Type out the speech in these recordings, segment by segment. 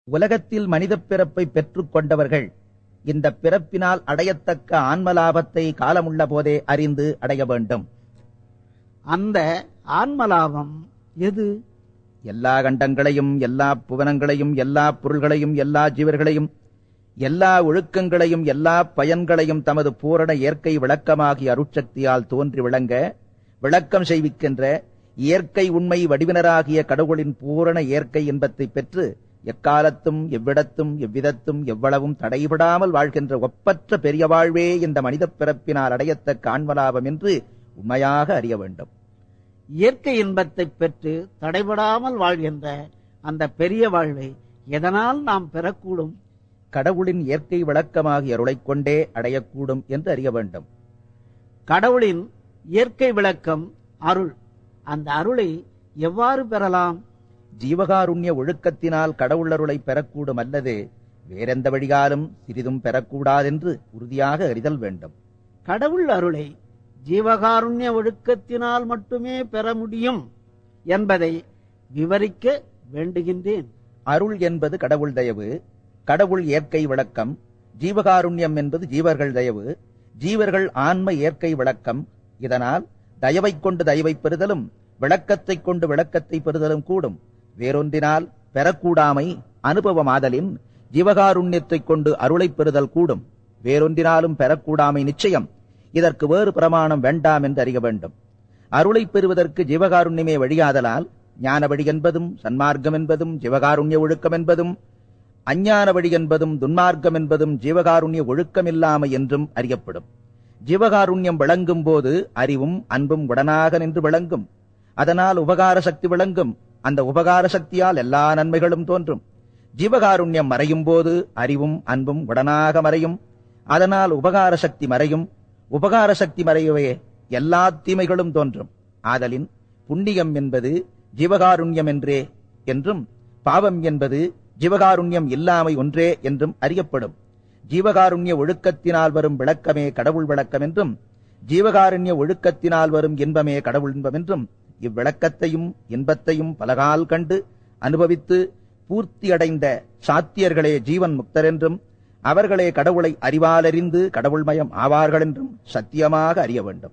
உலகத்தில் மனிதப் பிறப்பை பெற்றுக் கொண்டவர்கள் இந்த பிறப்பினால் அடையத்தக்க ஆன்மலாபத்தை காலமுள்ள போதே அறிந்து அடைய வேண்டும். அந்த ஆன்மலாபம் எது? எல்லா கண்டங்களையும், எல்லா புவனங்களையும், எல்லா பொருள்களையும், எல்லா ஜீவர்களையும், எல்லா ஒழுக்கங்களையும், எல்லா பயன்களையும் தமது பூரண இயற்கை விளக்கமாகிய அருட்சக்தியால் தோன்றி விளங்க விளக்கம் செய்விக்கின்ற இயற்கை உண்மை வடிவினராகிய கடவுளின் பூரண இயற்கை இன்பத்தை பெற்று எக்காலத்தும் எவ்விடத்தும் எவ்விதத்தும் எவ்வளவும் தடைபடாமல் வாழ்கின்ற ஒப்பற்ற பெரிய வாழ்வே இந்த மனிதப் பிறப்பினால் அடையத்தக்க ஆன்மலாபம் என்று உண்மையாக அறிய வேண்டும். இயற்கை இன்பத்தை பெற்று தடைபடாமல் வாழ்கின்ற அந்த பெரிய வாழ்வை எதனால் நாம் பெறக்கூடும்? கடவுளின் இயற்கை விளக்கமாகிய அருளைக் கொண்டே அடையக்கூடும் என்று அறிய வேண்டும். கடவுளின் இயற்கை விளக்கம் அருள். அந்த அருளை எவ்வாறு பெறலாம்? ஜீவகாருண்ய ஒழுக்கத்தினால் கடவுளருளை பெறக்கூடும் அல்லது வேறெந்த வழியாலும் சிறிதும் பெறக்கூடாதென்று உறுதியாக அறிதல் வேண்டும். கடவுள் அருளை ஜீவகாருண்ய ஒழுக்கத்தினால் மட்டுமே பெற முடியும் என்பதை விவரிக்க வேண்டுகின்றேன். அருள் என்பது கடவுள் தயவு, கடவுள் இயற்கை விளக்கம். ஜீவகாருண்யம் என்பது ஜீவர்கள் தயவு, ஜீவர்கள் ஆன்ம இயற்கை விளக்கம். இதனால் தயவைக் கொண்டு தயவை பெறுதலும் விளக்கத்தைக் கொண்டு விளக்கத்தை பெறுதலும் கூடும். வேறொன்றினால் பெறக்கூடாமை அனுபவமாதலின் ஜீவகாருண்யத்தைக் கொண்டு அருளை பெறுதல் கூடும். வேறொன்றினாலும் பெறக்கூடாமை நிச்சயம். இதற்கு வேறு பிரமாணம் வேண்டாம் என்று அறிய வேண்டும். அருளை பெறுவதற்கு ஜீவகாருண்யமே வழியாதலால் ஞான வழி என்பதும் சன்மார்க்கம் என்பதும் ஜீவகாருண்ய ஒழுக்கம் என்பதும், அஞ்ஞான வழி என்பதும் துன்மார்க்கம் என்பதும் ஜீவகாருண்ய ஒழுக்கமில்லாமை என்றும் அறியப்படும். ஜீவகாருண்யம் விளங்கும் போது அறிவும் அன்பும் உடனாக நின்று விளங்கும். அதனால் உபகார சக்தி விளங்கும். அந்த உபகார சக்தியால் எல்லா நன்மைகளும் தோன்றும். ஜீவகாருண்யம் மறையும் போது அறிவும் அன்பும் உடனாக மறையும். அதனால் உபகார சக்தி மறையும். உபகார சக்தி மறையவே எல்லா தீமைகளும் தோன்றும். ஆதலின் புண்ணியம் என்பது ஜீவகாருண்யம் என்றே என்றும், பாவம் என்பது ஜீவகாருண்யம் இல்லாமை ஒன்றே என்றும் அறியப்படும். ஜீவகாருண்ய ஒழுக்கத்தினால் வரும் விளக்கமே கடவுள் விளக்கம் என்றும், ஜீவகாருண்ய ஒழுக்கத்தினால் வரும் இன்பமே கடவுள் இன்பம் என்றும், இவ்விளக்கத்தையும் இன்பத்தையும் பலகால் கண்டு அனுபவித்து பூர்த்தியடைந்த சாத்தியர்களே ஜீவன் முக்தர் என்றும், அவர்களே கடவுளை அறிவாலறிந்து கடவுள்மயம் ஆவார்கள் என்றும் சத்தியமாக அறிய வேண்டும்.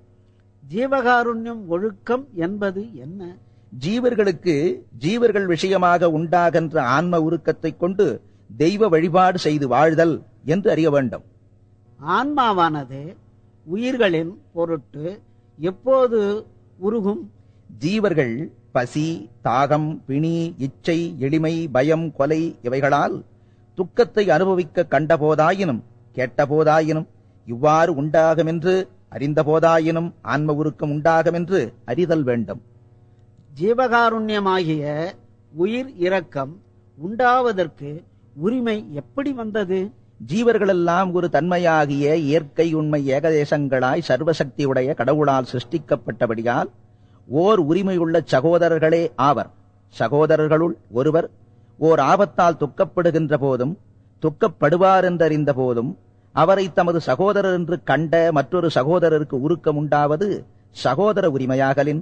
ஜீவகாருண்யம் ஒழுக்கம் என்பது என்ன? ஜீவர்களுக்கு ஜீவர்கள் விஷயமாக உண்டாகின்ற ஆன்ம உருக்கத்தைக் கொண்டு தெய்வ வழிபாடு செய்து வாழ்தல் என்று அறிய வேண்டும். ஆன்மாவானது உயிர்களின் பொருட்டு எப்போது உருகும்? ஜீவர்கள் பசி, தாகம், பிணி, இச்சை, எளிமை, பயம், கொலை இவைகளால் துக்கத்தை அனுபவிக்க கண்டபோதாயினும் கேட்டபோதாயினும் இவ்வாறு உண்டாகுமென்று அறிந்தபோதாயினும் ஆன்ம உருக்கம் உண்டாகுமென்று அறிதல் வேண்டும். ஜீவகாருண்யமாகிய உயிர் இரக்கம் உண்டாவதற்கு உரிமை எப்படி வந்தது? ஜீவர்களெல்லாம் ஒரு தன்மையாகிய இயற்கை உண்மை ஏகதேசங்களாய் சர்வசக்தியுடைய கடவுளால் சிருஷ்டிக்கப்பட்டபடியால் ஓர் உரிமையுள்ள சகோதரர்களே ஆவர். சகோதரர்களுள் ஒருவர் ஓர் ஆபத்தால் துக்கப்படுகின்ற போதும் துக்கப்படுவார் என்றறிந்த போதும் அவரை தமது சகோதரர் என்று கண்ட மற்றொரு சகோதரருக்கு உருக்கம் உண்டாவது சகோதர உரிமையாகலின்,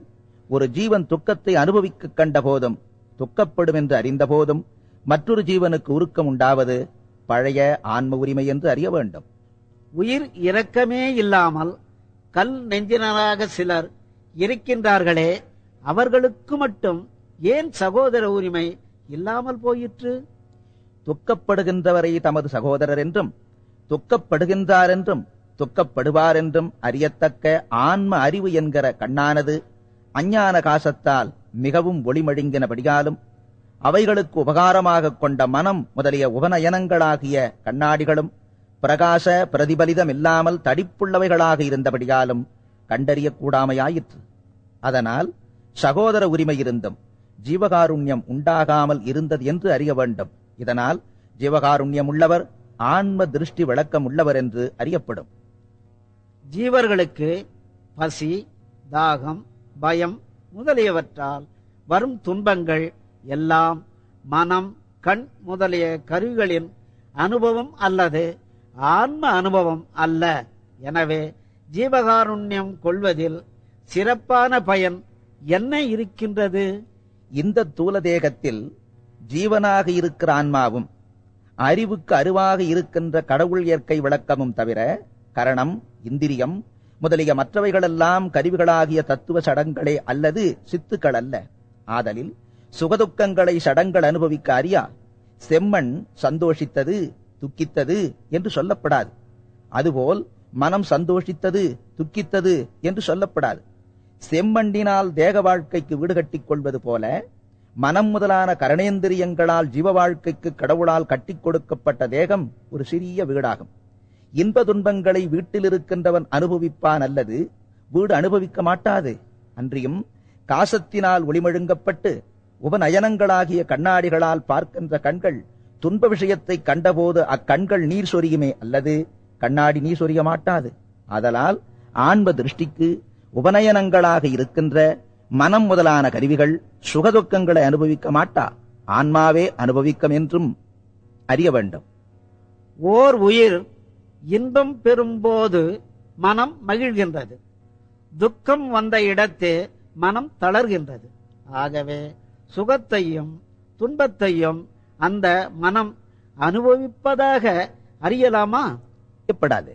ஒரு ஜீவன் துக்கத்தை அனுபவிக்க கண்ட போதும் துக்கப்படும் என்று அறிந்த போதும் மற்றொரு ஜீவனுக்கு உருக்கம் உண்டாவது பழைய ஆன்ம உரிமை என்று அறிய வேண்டும். உயிர் இரக்கமே இல்லாமல் கல் நெஞ்சினராக சிலர் இருக்கின்றார்களே, அவர்களுக்கு மட்டும் ஏன் சகோதர உரிமை இல்லாமல் போயிற்று? துக்கப்படுகின்றவரை தமது சகோதரர் என்றும் துக்கப்படுகின்றார் என்றும் துக்கப்படுவார் என்றும் அறியத்தக்க ஆன்ம அறிவு என்கிற கண்ணானது அஞ்ஞான காசத்தால் மிகவும் ஒளிமழுங்கினபடியாலும் அவைகளுக்கு உபகாரமாக கொண்ட மனம் முதலிய உபநயனங்களாகிய கண்ணாடிகளும் பிரகாச பிரதிபலிதம் இல்லாமல் தடிப்புள்ளவைகளாக இருந்தபடியாலும் கண்டறியக்கூடாமையாயிற்று. அதனால் சகோதர உரிமை இருந்தும் ஜீவகாருண்யம் உண்டாகாமல் இருந்தது என்று அறிய வேண்டும். இதனால் ஜீவகாருண்யம் உள்ளவர் ஆன்ம திருஷ்டி விளக்கம் உள்ளவர் என்று அறியப்படும். ஜீவர்களுக்கு பசி, தாகம், பயம் முதலியவற்றால் வரும் துன்பங்கள் எல்லாம் மனம், கண் முதலிய கருவிகளின் அனுபவம் அல்லது ஆன்ம அனுபவம் அல்ல. எனவே ஜீவகாருண்யம் கொள்வதில் சிறப்பான பயன் என்ன இருக்கின்றது? இந்த தூல தேகத்தில் ஜீவனாக இருக்கிற ஆன்மாவும் அறிவுக்கு அருவாக இருக்கின்ற கடவுள் இயற்கை விளக்கமும் தவிர கரணம், இந்திரியம் முதலிய மற்றவைகளெல்லாம் கருவிகளாகிய தத்துவ சடங்களே அல்லது சித்துக்கள் அல்ல. ஆதலில் சுகதுக்கங்களை சடங்கள் அனுபவிக்க அறியா. செம்மண் சந்தோஷித்தது, துக்கித்தது என்று சொல்லப்படாது. அதுபோல் மனம் சந்தோஷித்தது, துக்கித்தது என்று சொல்லப்படாது. செம்மண்ணினால் தேக வாழ்க்கைக்கு வீடு கட்டிக் கொள்வது போல மனம் முதலான கரணேந்திரியங்களால் ஜீவ வாழ்க்கைக்கு கடவுளால் கட்டிக் கொடுக்கப்பட்ட தேகம் ஒரு சிறிய வீடாகும். இன்ப துன்பங்களை வீட்டில் இருக்கின்றவன் அனுபவிப்பான் அல்லது வீடு அனுபவிக்க மாட்டாது. அன்றியும் காசத்தினால் ஒளிமழுங்கப்பட்டு உபநயனங்களாகிய கண்ணாடிகளால் பார்க்கின்ற கண்கள் துன்ப விஷயத்தை கண்டபோது அக்கண்கள் நீர் சொரியுமே அல்லது கண்ணாடி நீர் சொரிய மாட்டாது. ஆதலால் ஆன்ம திருஷ்டிக்கு உபநயனங்களாக இருக்கின்ற மனம் முதலான கருவிகள் சுகதுக்கங்களை அனுபவிக்க மாட்டா. ஆன்மாவே அனுபவிக்கும் என்றும் அறிய வேண்டும். ஓர் உயிர் இன்பம் பெறும்போது மனம் மகிழ்கின்றது, துக்கம் வந்த இடத்தே மனம் தளர்கின்றது. ஆகவே சுகத்தையும் துன்பத்தையும் அந்த மனம் அனுபவிப்பதாக அறியலாமா? எப்படாது.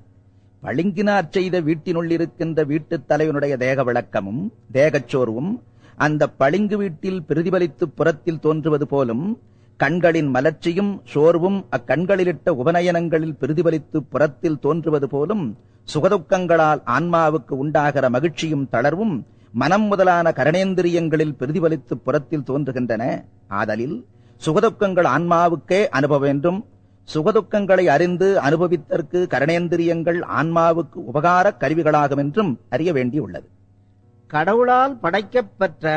பளிங்கினார் செய்த வீட்டினுள் இருக்கின்ற வீட்டுத் தலைவனுடைய தேக விளக்கமும் தேகச்சோர்வும் அந்த பளிங்கு வீட்டில் பிரதிபலித்து புறத்தில் தோன்றுவது போலும் கண்களின் மலர்ச்சியும் சோர்வும் அக்கண்களிலிட்ட உபநயனங்களில் பிரதிபலித்து புறத்தில் தோன்றுவது போலும் சுகதுக்கங்களால் ஆன்மாவுக்கு உண்டாகிற மகிழ்ச்சியும் தளர்வும் மனம் முதலான கரணேந்திரியங்களில் பிரதிபலித்து புறத்தில் தோன்றுகின்றன. ஆதலில் சுகதுக்கங்கள் ஆன்மாவுக்கே அனுபவம் என்றும் சுகதுக்கங்களை அறிந்து அனுபவித்தற்கு கரணேந்திரியங்கள் ஆன்மாவுக்கு உபகார கருவிகளாகும் என்றும் அறிய வேண்டியுள்ளது. கடவுளால் படைக்கப்பெற்ற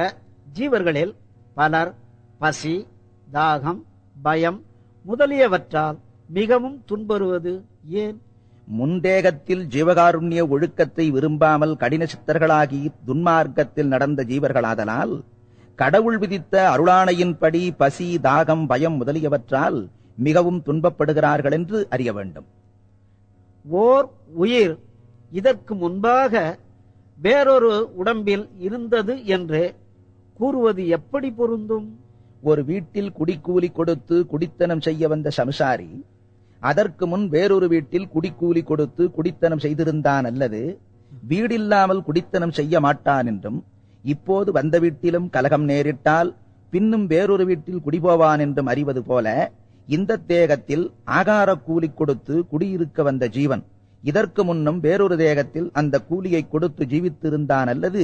ஜீவர்களில் பலர் பசி, தாகம், பயம் முதலியவற்றால் மிகவும் துன்புறுவது ஏன்? முந்தேகத்தில் ஜீவகாருண்ய ஒழுக்கத்தை விரும்பாமல் கடின சித்தர்களாகி துன்மார்க்கத்தில் நடந்த ஜீவர்களாதலால் கடவுள் விதித்த அருளாணையின்படி பசி, தாகம், பயம் முதலியவற்றால் மிகவும் துன்பப்படுகிறார்கள் என்று அறிய வேண்டும். ஓர் உயிர் இதற்கு முன்பாக வேறொரு உடம்பில் இருந்தது என்று கூறுவது எப்படி பொருந்தும்? ஒரு வீட்டில் குடிக்கூலி கொடுத்து குடித்தனம் செய்ய வந்த சம்சாரி அதற்கு முன் வேறொரு வீட்டில் குடிக்கூலி கொடுத்து குடித்தனம் செய்திருந்தான் அல்லது வீடில்லாமல் குடித்தனம் செய்ய மாட்டான் என்றும், இப்போது வந்த வீட்டிலும் கலகம் நேரிட்டால் பின்னும் வேறொரு வீட்டில் குடிபோவான் என்றும் அறிவது போல இந்த தேகத்தில் ஆகார கூலி கொடுத்து குடியிருக்க வந்த ஜீவன் இதற்கு முன்னும் வேறொரு தேகத்தில் அந்த கூலியை கொடுத்து ஜீவித்திருந்தான் அல்லது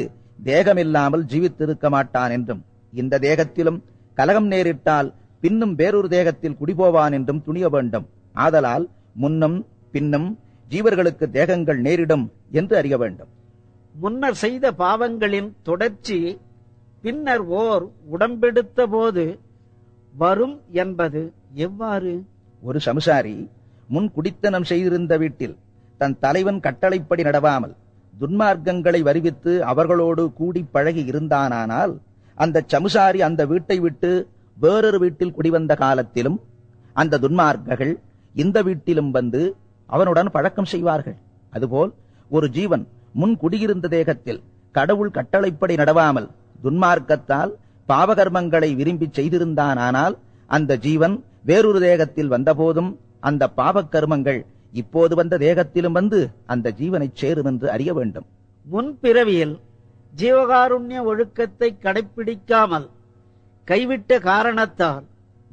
தேகமில்லாமல் ஜீவித்திருக்க மாட்டான் என்றும், இந்த தேகத்திலும் கலகம் நேரிட்டால் பின்னும் வேறொரு தேகத்தில் குடிபோவான் என்றும் துணிய வேண்டும். ஆதலால் முன்னும் பின்னும் ஜீவர்களுக்கு தேகங்கள் நேரிடும் என்று அறிய வேண்டும். முன்னர் செய்த பாவங்களின் தொடர்ச்சி பின்னர் ஓர் உடம்பெடுத்த போது வரும் என்பது எவ்வாறு? ஒரு சம்சாரி முன் குடித்தனம் செய்திருந்த வீட்டில் தன் தலைவன் கட்டளைப்படி நடவாமல் துன்மார்க்கங்களை வருவித்து அவர்களோடு கூடி பழகி இருந்தானால் அந்த சமுசாரி அந்த வீட்டை விட்டு வேறொரு வீட்டில் குடிவந்த காலத்திலும் அந்த துன்மார்க்கர்கள் இந்த வீட்டிலும் வந்து அவனுடன் பழக்கம் செய்வார்கள். அதுபோல் ஒரு ஜீவன் முன் குடியிருந்த தேகத்தில் கடவுள் கட்டளைப்படி நடவாமல் துன்மார்க்கத்தால் பாவகர்மங்களை விரும்பி செய்திருந்தானால் அந்த ஜீவன் வேறொரு தேகத்தில் வந்தபோதும் அந்த பாவக்கர்மங்கள் இப்போது வந்த தேகத்திலும் வந்து அந்த ஜீவனை சேரும் என்று அறிய வேண்டும். முன்பிறவியில் ஜீவகாருண்ய ஒழுக்கத்தை கடைப்பிடிக்காமல் கைவிட்ட காரணத்தால்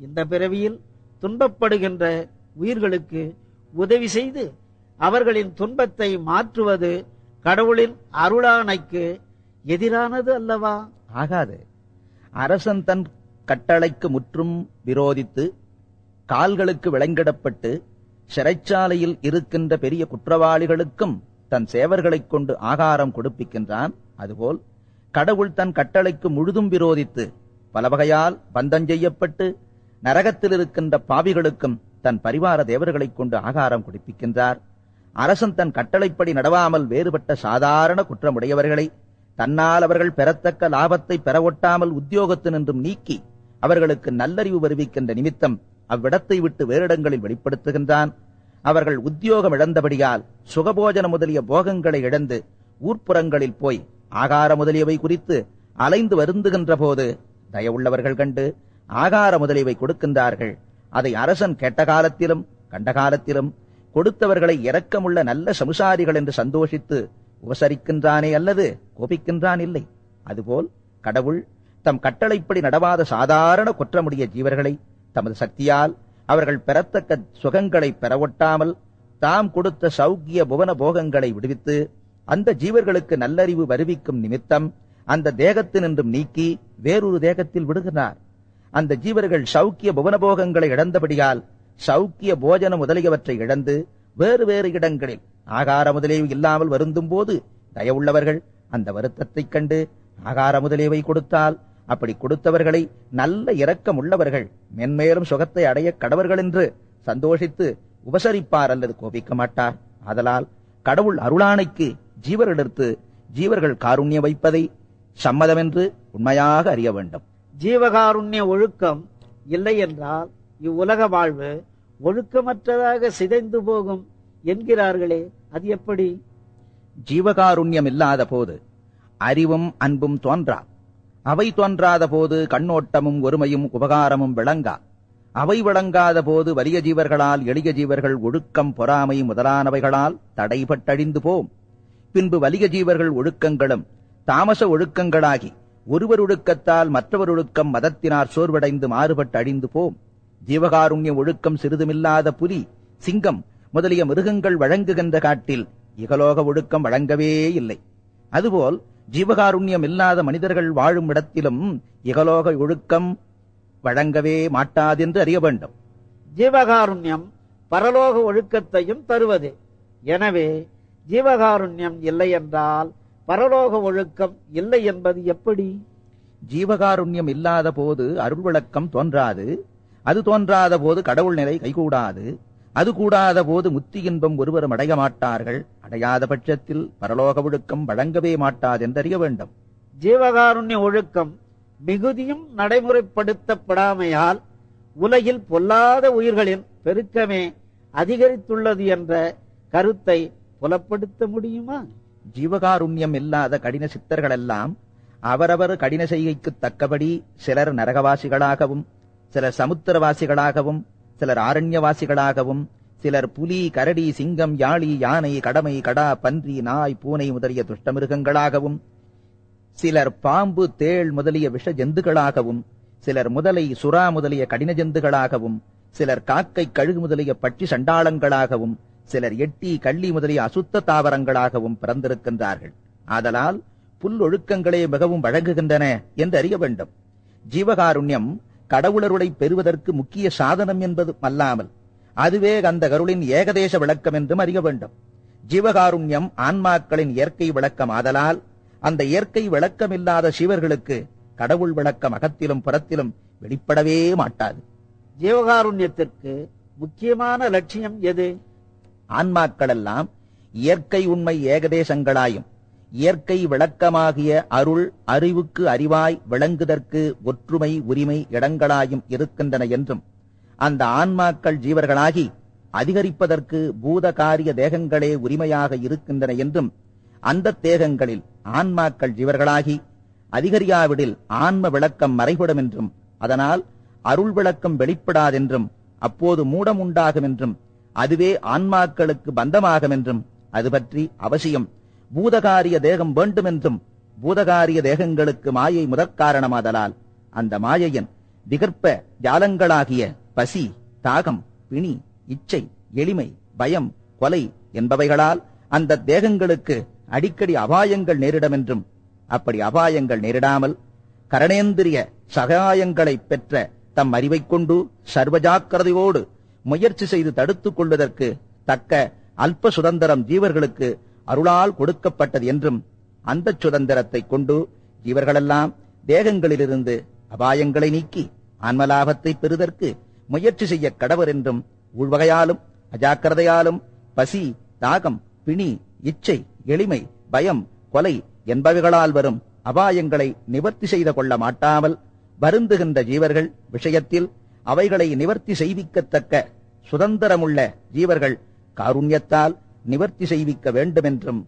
இந்த பிறவியில் துன்பப்படுகின்ற உயிர்களுக்கு உதவி செய்து அவர்களின் துன்பத்தை மாற்றுவது கடவுளின் அருளாணைக்கு எதிரானது அல்லவா? ஆகாது. அரசன் தன் கட்டளைக்கு முற்றும் விரோதித்து கால்களுக்கு விலங்கிடப்பட்டு சிறைச்சாலையில் இருக்கின்ற பெரிய குற்றவாளிகளுக்கும் தன் சேவர்களைக் கொண்டு ஆகாரம் கொடுப்பிக்கின்றான். அதுபோல் கடவுள் தன் கட்டளைக்கு முழுதும் விரோதித்து பல வகையால் பந்தம் செய்யப்பட்டு நரகத்தில் இருக்கின்ற பாவிகளுக்கும் தன் பரிவார தேவர்களைக் கொண்டு ஆகாரம் கொடுப்பிக்கின்றார். அரசன் தன் கட்டளைப்படி நடவாமல் வேறுபட்ட சாதாரண குற்றமுடையவர்களை தன்னால் அவர்கள் பெறத்தக்க லாபத்தை பெற ஒட்டாமல் உத்தியோகத்தினின்றும் நீக்கி அவர்களுக்கு நல்லறிவு வருவிக்கின்ற நிமித்தம் அவ்விடத்தை விட்டு வேறிடங்களில் வெளிப்படுத்துகின்றான். அவர்கள் உத்தியோகம் இழந்தபடியால் சுகபோஜன முதலிய போகங்களை இழந்து ஊர்ப்புறங்களில் போய் ஆகார முதலியவை குறித்து அலைந்து வருந்துகின்ற போது தயவுள்ளவர்கள் கண்டு ஆகார முதலியவை கொடுக்கின்றார்கள். அதை அரசன் கேட்ட காலத்திலும் கண்ட காலத்திலும் கொடுத்தவர்களை இரக்கமுள்ள நல்ல சமுசாரிகள் என்று சந்தோஷித்து உபசரிக்கின்றானே அல்லது கோபிக்கின்றான் இல்லை. அதுபோல் கடவுள் தம் கட்டளைப்படி நடவாத சாதாரண குற்றமுடைய ஜீவர்களை தமது சக்தியால் அவர்கள் பெறத்தக்க சுகங்களை பெறவொட்டாமல் தாம் கொடுத்த சௌக்கிய புவன போகங்களை விடுவித்து அந்த ஜீவர்களுக்கு நல்லறிவு வருவிக்கும் நிமித்தம் அந்த தேகத்தினின்றும் நீக்கி வேறொரு தேகத்தில் விடுகிறார். அந்த ஜீவர்கள் சௌக்கிய புவனபோகங்களை இழந்தபடியால் சௌக்கிய போஜன முதலியவற்றை இழந்து வேறு வேறு இடங்களில் ஆகார முதலியவை இல்லாமல் வருந்தும் போது தயவுள்ளவர்கள் அந்த வருத்தத்தைக் கண்டு ஆகார முதலியவை கொடுத்தால் அப்படி கொடுத்தவர்களை நல்ல இரக்கம் உள்ளவர்கள் மென்மேலும் சுகத்தை அடைய கடவர்கள் என்று சந்தோஷித்து உபசரிப்பார் அல்லது கோபிக்க மாட்டார். ஆதலால் கடவுள் அருளானைக்கு ஜீவரிடத்து ஜீவர்கள் காருண்யம் வைப்பதை சம்மதமென்று உண்மையாக அறிய வேண்டும். ஜீவகாருண்ய ஒழுக்கம் இல்லை என்றால் இவ்வுலக வாழ்வு ஒழுக்கமற்றதாக சிதைந்து போகும் என்கிறார்களே, அது எப்படி? ஜீவகாருண்யம் இல்லாத போது அறிவும் அன்பும் தோன்றா. அவை தோன்றாத போது கண்ணோட்டமும் ஒருமையும் உபகாரமும் விளங்கா. அவை விளங்காத போது வலிய ஜீவர்களால் எளிய ஜீவர்கள் ஒழுக்கம் பொறாமை முதலானவைகளால் தடைபட்டழிந்து போம். பின்பு வலிய ஜீவர்கள் ஒழுக்கங்களும் தாமச ஒழுக்கங்களாகி ஒருவர் ஒழுக்கத்தால் மற்றவர் ஒழுக்கம் மதத்தினார் சோர்வடைந்து மாறுபட்டு அழிந்து போம். ஜீவகாருண்ய ஒழுக்கம் சிறிதுமில்லாத புலி, சிங்கம் முதலிய மிருகங்கள் வழங்குகின்ற காட்டில் இகலோக ஒழுக்கம் வழங்கவே இல்லை. அதுபோல் ஜீவகாருண்யம் இல்லாத மனிதர்கள் வாழும் இடத்திலும் இகலோக ஒழுக்கம் வழங்கவே மாட்டாதென்று அறிய வேண்டும். ஜீவகாருண்யம் பரலோக ஒழுக்கத்தையும் தருவது. எனவே ஜீவகாருண்யம் இல்லை என்றால் பரலோக ஒழுக்கம் இல்லை என்பது எப்படி? ஜீவகாருண்யம் இல்லாத போது அருள் விளக்கம் தோன்றாது. அது தோன்றாத போது கடவுள் நிலை கைகூடாது. அது கூடாத போது முத்தி இன்பம் ஒருவரும் அடைய மாட்டார்கள். அடையாத பட்சத்தில் பரலோக ஒழுக்கம் வழங்கவே மாட்டாதென்றறிய வேண்டும். ஜீவகாருண்ய ஒழுக்கம் மிகுதியும் நடைமுறைப்படுத்தப்படாமையால் உலகில் பொல்லாத உயிர்களின் பெருக்கமே அதிகரித்துள்ளது என்ற கருத்தை புலப்படுத்த முடியுமா? ஜீவகாருண்யம் இல்லாத கடின சித்தர்களெல்லாம் அவரவர் கடின செய்கைக்கு தக்கபடி சிலர் நரகவாசிகளாகவும் சிலர் சமுத்திரவாசிகளாகவும் சிலர் ஆரண்யவாசிகளாகவும் சிலர் புலி கரடி சிங்கம் யாழி யானை கடமை கடா பன்றி நாய் பூனை முதலிய துஷ்டமிருகங்களாகவும் சிலர் பாம்பு தேள் முதலிய விஷ ஜந்துகளாகவும் சிலர் முதலை சுறா முதலிய கடின ஜந்துகளாகவும் சிலர் காக்கை கழுகு முதலிய பட்சி சண்டாளங்களாகவும் சிலர் எட்டி கள்ளி முதலிய அசுத்த தாவரங்களாகவும் பிறந்திருக்கின்றார்கள். ஆதலால் புல்லொழுக்கங்களே மிகவும் வழங்குகின்றன என்று அறிய வேண்டும். ஜீவகாருண்யம் கடவுளருளை பெறுவதற்கு முக்கிய சாதனம் என்பது அல்லாமல் அதுவே அந்த கருளின் ஏகதேச விளக்கம் என்றும் அறிய வேண்டும். ஜீவகாருண்யம் ஆன்மாக்களின் இயற்கை விளக்கம் ஆதலால் அந்த இயற்கை விளக்கமில்லாத சிவர்களுக்கு கடவுள் விளக்கம் அகத்திலும் புறத்திலும் வெளிப்படவே மாட்டாது. ஜீவகாருண்யத்திற்கு முக்கியமான லட்சியம் எது? ஆன்மாக்களெல்லாம் இயற்கை உண்மை ஏகதேசங்களாயும் இயற்கை விளக்கமாகிய அருள் அறிவுக்கு அறிவாய் விளங்குதற்கு ஒற்றுமை உரிமை இடங்களாயும் இருக்கின்றன என்றும் அந்த ஆன்மாக்கள் ஜீவர்களாகி அதிகரிப்பதற்கு பூத காரிய தேகங்களே உரிமையாக இருக்கின்றன என்றும் அந்த தேகங்களில் ஆன்மாக்கள் ஜீவர்களாகி அதிகரியாவிடில் ஆன்ம விளக்கம் மறைபடும் என்றும் அதனால் அருள் விளக்கம் வெளிப்படாதென்றும் அப்போது மூடம் உண்டாகும் என்றும் அதுவே ஆன்மாக்களுக்கு பந்தமாகும் என்றும் அது பற்றி அவசியம் பூதகாரிய தேகம் வேண்டுமென்றும் பூதகாரிய தேகங்களுக்கு மாயை முதற்காரணமாதலால் அந்த மாயையின் விகற்ப ஜாலங்களாகிய பசி தாகம் பிணி இச்சை எளிமை பயம் கொலை என்பவைகளால் அந்த தேகங்களுக்கு அடிக்கடி அபாயங்கள் நேரிடமென்றும் அப்படி அபாயங்கள் நேரிடாமல் கரணேந்திரிய சகாயங்களை பெற்ற தம் அறிவைக் கொண்டு சர்வஜாக்கிரதையோடு முயற்சி செய்து தடுத்துக் கொள்வதற்கு தக்க அல்ப சுதந்திரம் ஜீவர்களுக்கு அருளால் கொடுக்கப்பட்டது என்றும் அந்த சுதந்திரத்தை கொண்டு ஜீவர்களெல்லாம் தேகங்களிலிருந்து அபாயங்களை நீக்கி ஆன்மலாபத்தை பெறுதற்கு முயற்சி செய்ய கடவர் என்றும் உள்வகையாலும் அஜாக்கிரதையாலும் பசி தாகம் பிணி இச்சை எளிமை பயம் கொலை என்பவைகளால் வரும் அபாயங்களை நிவர்த்தி செய்து கொள்ள மாட்டாமல் வருந்துகின்ற ஜீவர்கள் விஷயத்தில் அவைகளை நிவர்த்தி செய்விக்கத்தக்க சுதந்திரமுள்ள ஜீவர்கள் காருண்யத்தால் நிவர்த்தி செய்விக்க வேண்டுமென்றும்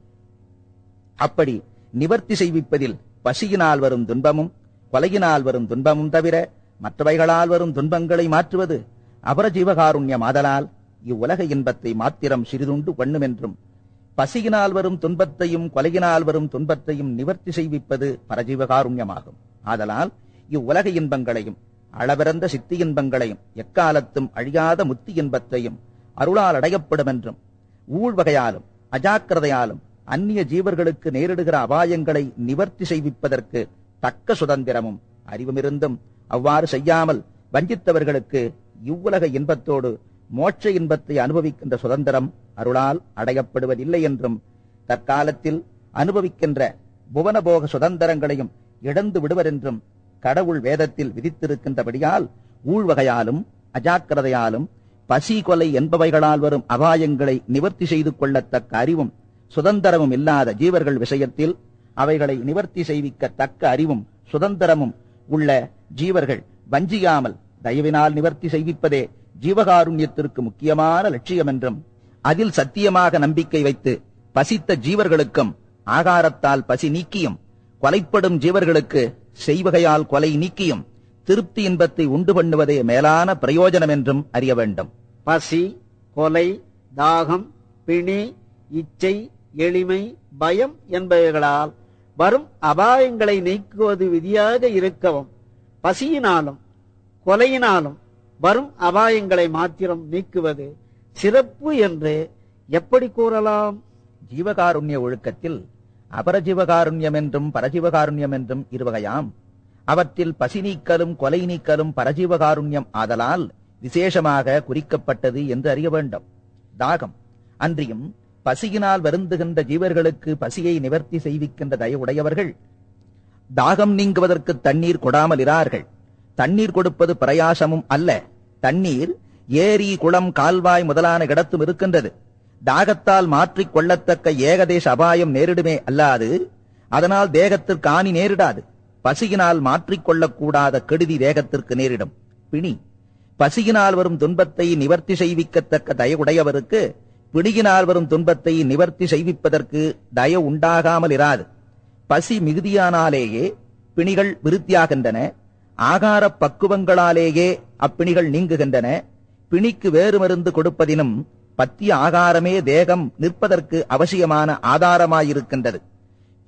அப்படி நிவர்த்தி செய்விப்பதில் பசியினால் வரும் துன்பமும் கொலையினால் வரும் துன்பமும் தவிர மற்றவைகளால் வரும் துன்பங்களை மாற்றுவது அபரஜீவகாருண்யம் ஆதலால் இவ்வுலக இன்பத்தை மாத்திரம் சிறிதுண்டு பண்ணுமென்றும் பசியினால் வரும் துன்பத்தையும் கொலையினால் வரும் துன்பத்தையும் நிவர்த்தி செய்விப்பது பரஜீவகாருண்யமாகும். ஆதலால் இவ்வுலக இன்பங்களையும் அளவிறந்த சித்தி இன்பங்களையும் எக்காலத்தும் அழியாத முத்தி இன்பத்தையும் அருளால் அடையப்படும் என்றும் ஊழ்வகையாலும் அஜாக்கிரதையாலும் அந்நிய ஜீவர்களுக்கு நேரிடுகிற அபாயங்களை நிவர்த்தி செய்விப்பதற்கு தக்க சுதந்திரமும் அறிவுமிருந்தும் அவ்வாறு செய்யாமல் வஞ்சித்தவர்களுக்கு இவ்வுலக இன்பத்தோடு மோட்ச இன்பத்தை அனுபவிக்கின்ற சுதந்திரம் அருளால் அடையப்படுவதில்லை என்றும் தற்காலத்தில் அனுபவிக்கின்ற புவனபோக சுதந்திரங்களையும் இழந்து விடுவர் என்றும் கடவுள் வேதத்தில் விதித்திருக்கின்றபடியால் ஊழ்வகையாலும் அஜாக்கிரதையாலும் பசி கொலை என்பவைகளால் வரும் அபாயங்களை நிவர்த்தி செய்து கொள்ளத்தக்க அறிவும் சுதந்திரமும் இல்லாத ஜீவர்கள் விஷயத்தில் அவைகளை நிவர்த்தி செய்விக்க தக்க அறிவும் சுதந்திரமும் உள்ள ஜீவர்கள் வஞ்சியாமல் தயவினால் நிவர்த்தி செய்விப்பதே ஜீவகாருண்யத்திற்கு முக்கியமான லட்சியம் என்றும் அதில் சத்தியமாக நம்பிக்கை வைத்து பசித்த ஜீவர்களுக்கும் ஆகாரத்தால் பசி நீக்கியும் கொலைப்படும் ஜீவர்களுக்கு செய்வகையால் கொலை நீக்கியும் திருப்தி இன்பத்தை உண்டு பண்ணுவதே மேலான பிரயோஜனம் என்றும் அறிய வேண்டும். பசி, கொலை, தாகம், பிணி, இச்சை, எளிமை, பயம் என்பவைகளால் வரும் அபாயங்களை நீக்குவது விதியாக இருக்கவும் பசியினாலும் கொலையினாலும் வரும் அபாயங்களை மாத்திரம் நீக்குவது சிறப்பு என்று எப்படி கூறலாம்? ஜீவகாருண்ய ஒழுக்கத்தில் அபரஜீவகாருண்யம் என்றும் பரஜீவகாருண்யம் என்றும் இருவகையாம். அவற்றில் பசி நீக்கலும் கொலை நீக்கலும் பரஜீவகாருண்யம் ஆதலால் விசேஷமாக குறிக்கப்பட்டது என்று அறிய வேண்டும். தாகம் அன்றியும் பசியினால் வருந்துகின்ற ஜீவர்களுக்கு பசியை நிவர்த்தி செய்விக்கின்ற தயவுடையவர்கள் தாகம் நீங்குவதற்கு தண்ணீர் கொடாமல் இரார்கள். தண்ணீர் கொடுப்பது பிரயாசமும் அல்ல. தண்ணீர் ஏரி, குளம், கால்வாய் முதலான இடத்தும் இருக்கின்றது. தாகத்தால் மாற்றிக் கொள்ளத்தக்க ஏகதேச அபாயம் நேரிடுமே அல்லாது அதனால் தேகத்திற்கு ஆணி நேரிடாது. பசியினால் மாற்றிக்கொள்ளக்கூடாத கெடுதி தேகத்திற்கு நேரிடும். பிணி பசியினால் வரும் துன்பத்தை நிவர்த்தி செய்விக்கத்தக்க தயவுடையவருக்கு பிணியினால் வரும் துன்பத்தை நிவர்த்தி செய்விப்பதற்கு தய உண்டாகாமல் இராது. பசி மிகுதியானாலேயே பிணிகள் விருத்தியாகின்றன. ஆகார பக்குவங்களாலேயே அப்பிணிகள் நீங்குகின்றன. பிணிக்கு வேறு மருந்து கொடுப்பதினும் பத்திய ஆகாரமே தேகம் நிற்பதற்கு அவசியமான ஆதாரமாயிருக்கின்றது.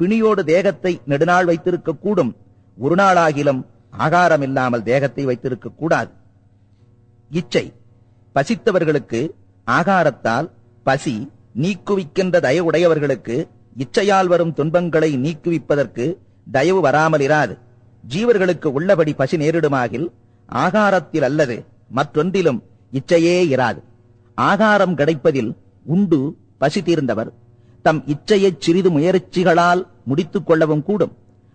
பிணியோடு தேகத்தை நெடுநாள் வைத்திருக்க கூடும். ஒரு நாளாகிலும் ஆகாரம் இல்லாமல் தேகத்தை வைத்திருக்க கூடாது. இச்சை பசித்தவர்களுக்கு ஆகாரத்தால் பசி நீக்குவிக்கின்ற தயவுடையவர்களுக்கு இச்சையால் வரும் துன்பங்களை நீக்குவிப்பதற்கு தயவு வராமல் இராது. ஜீவர்களுக்கு உள்ளபடி பசி நேரிடுமாகில் ஆகாரத்தில் அல்லது மற்றொன்றிலும் இச்சையே இராது. ஆகாரம் கிடைப்பதில் உண்டு பசி தீர்ந்தவர் தம் இச்சையைச் சிறிது முயற்சிகளால் முடித்துக் கொள்ளவும் கூடும்,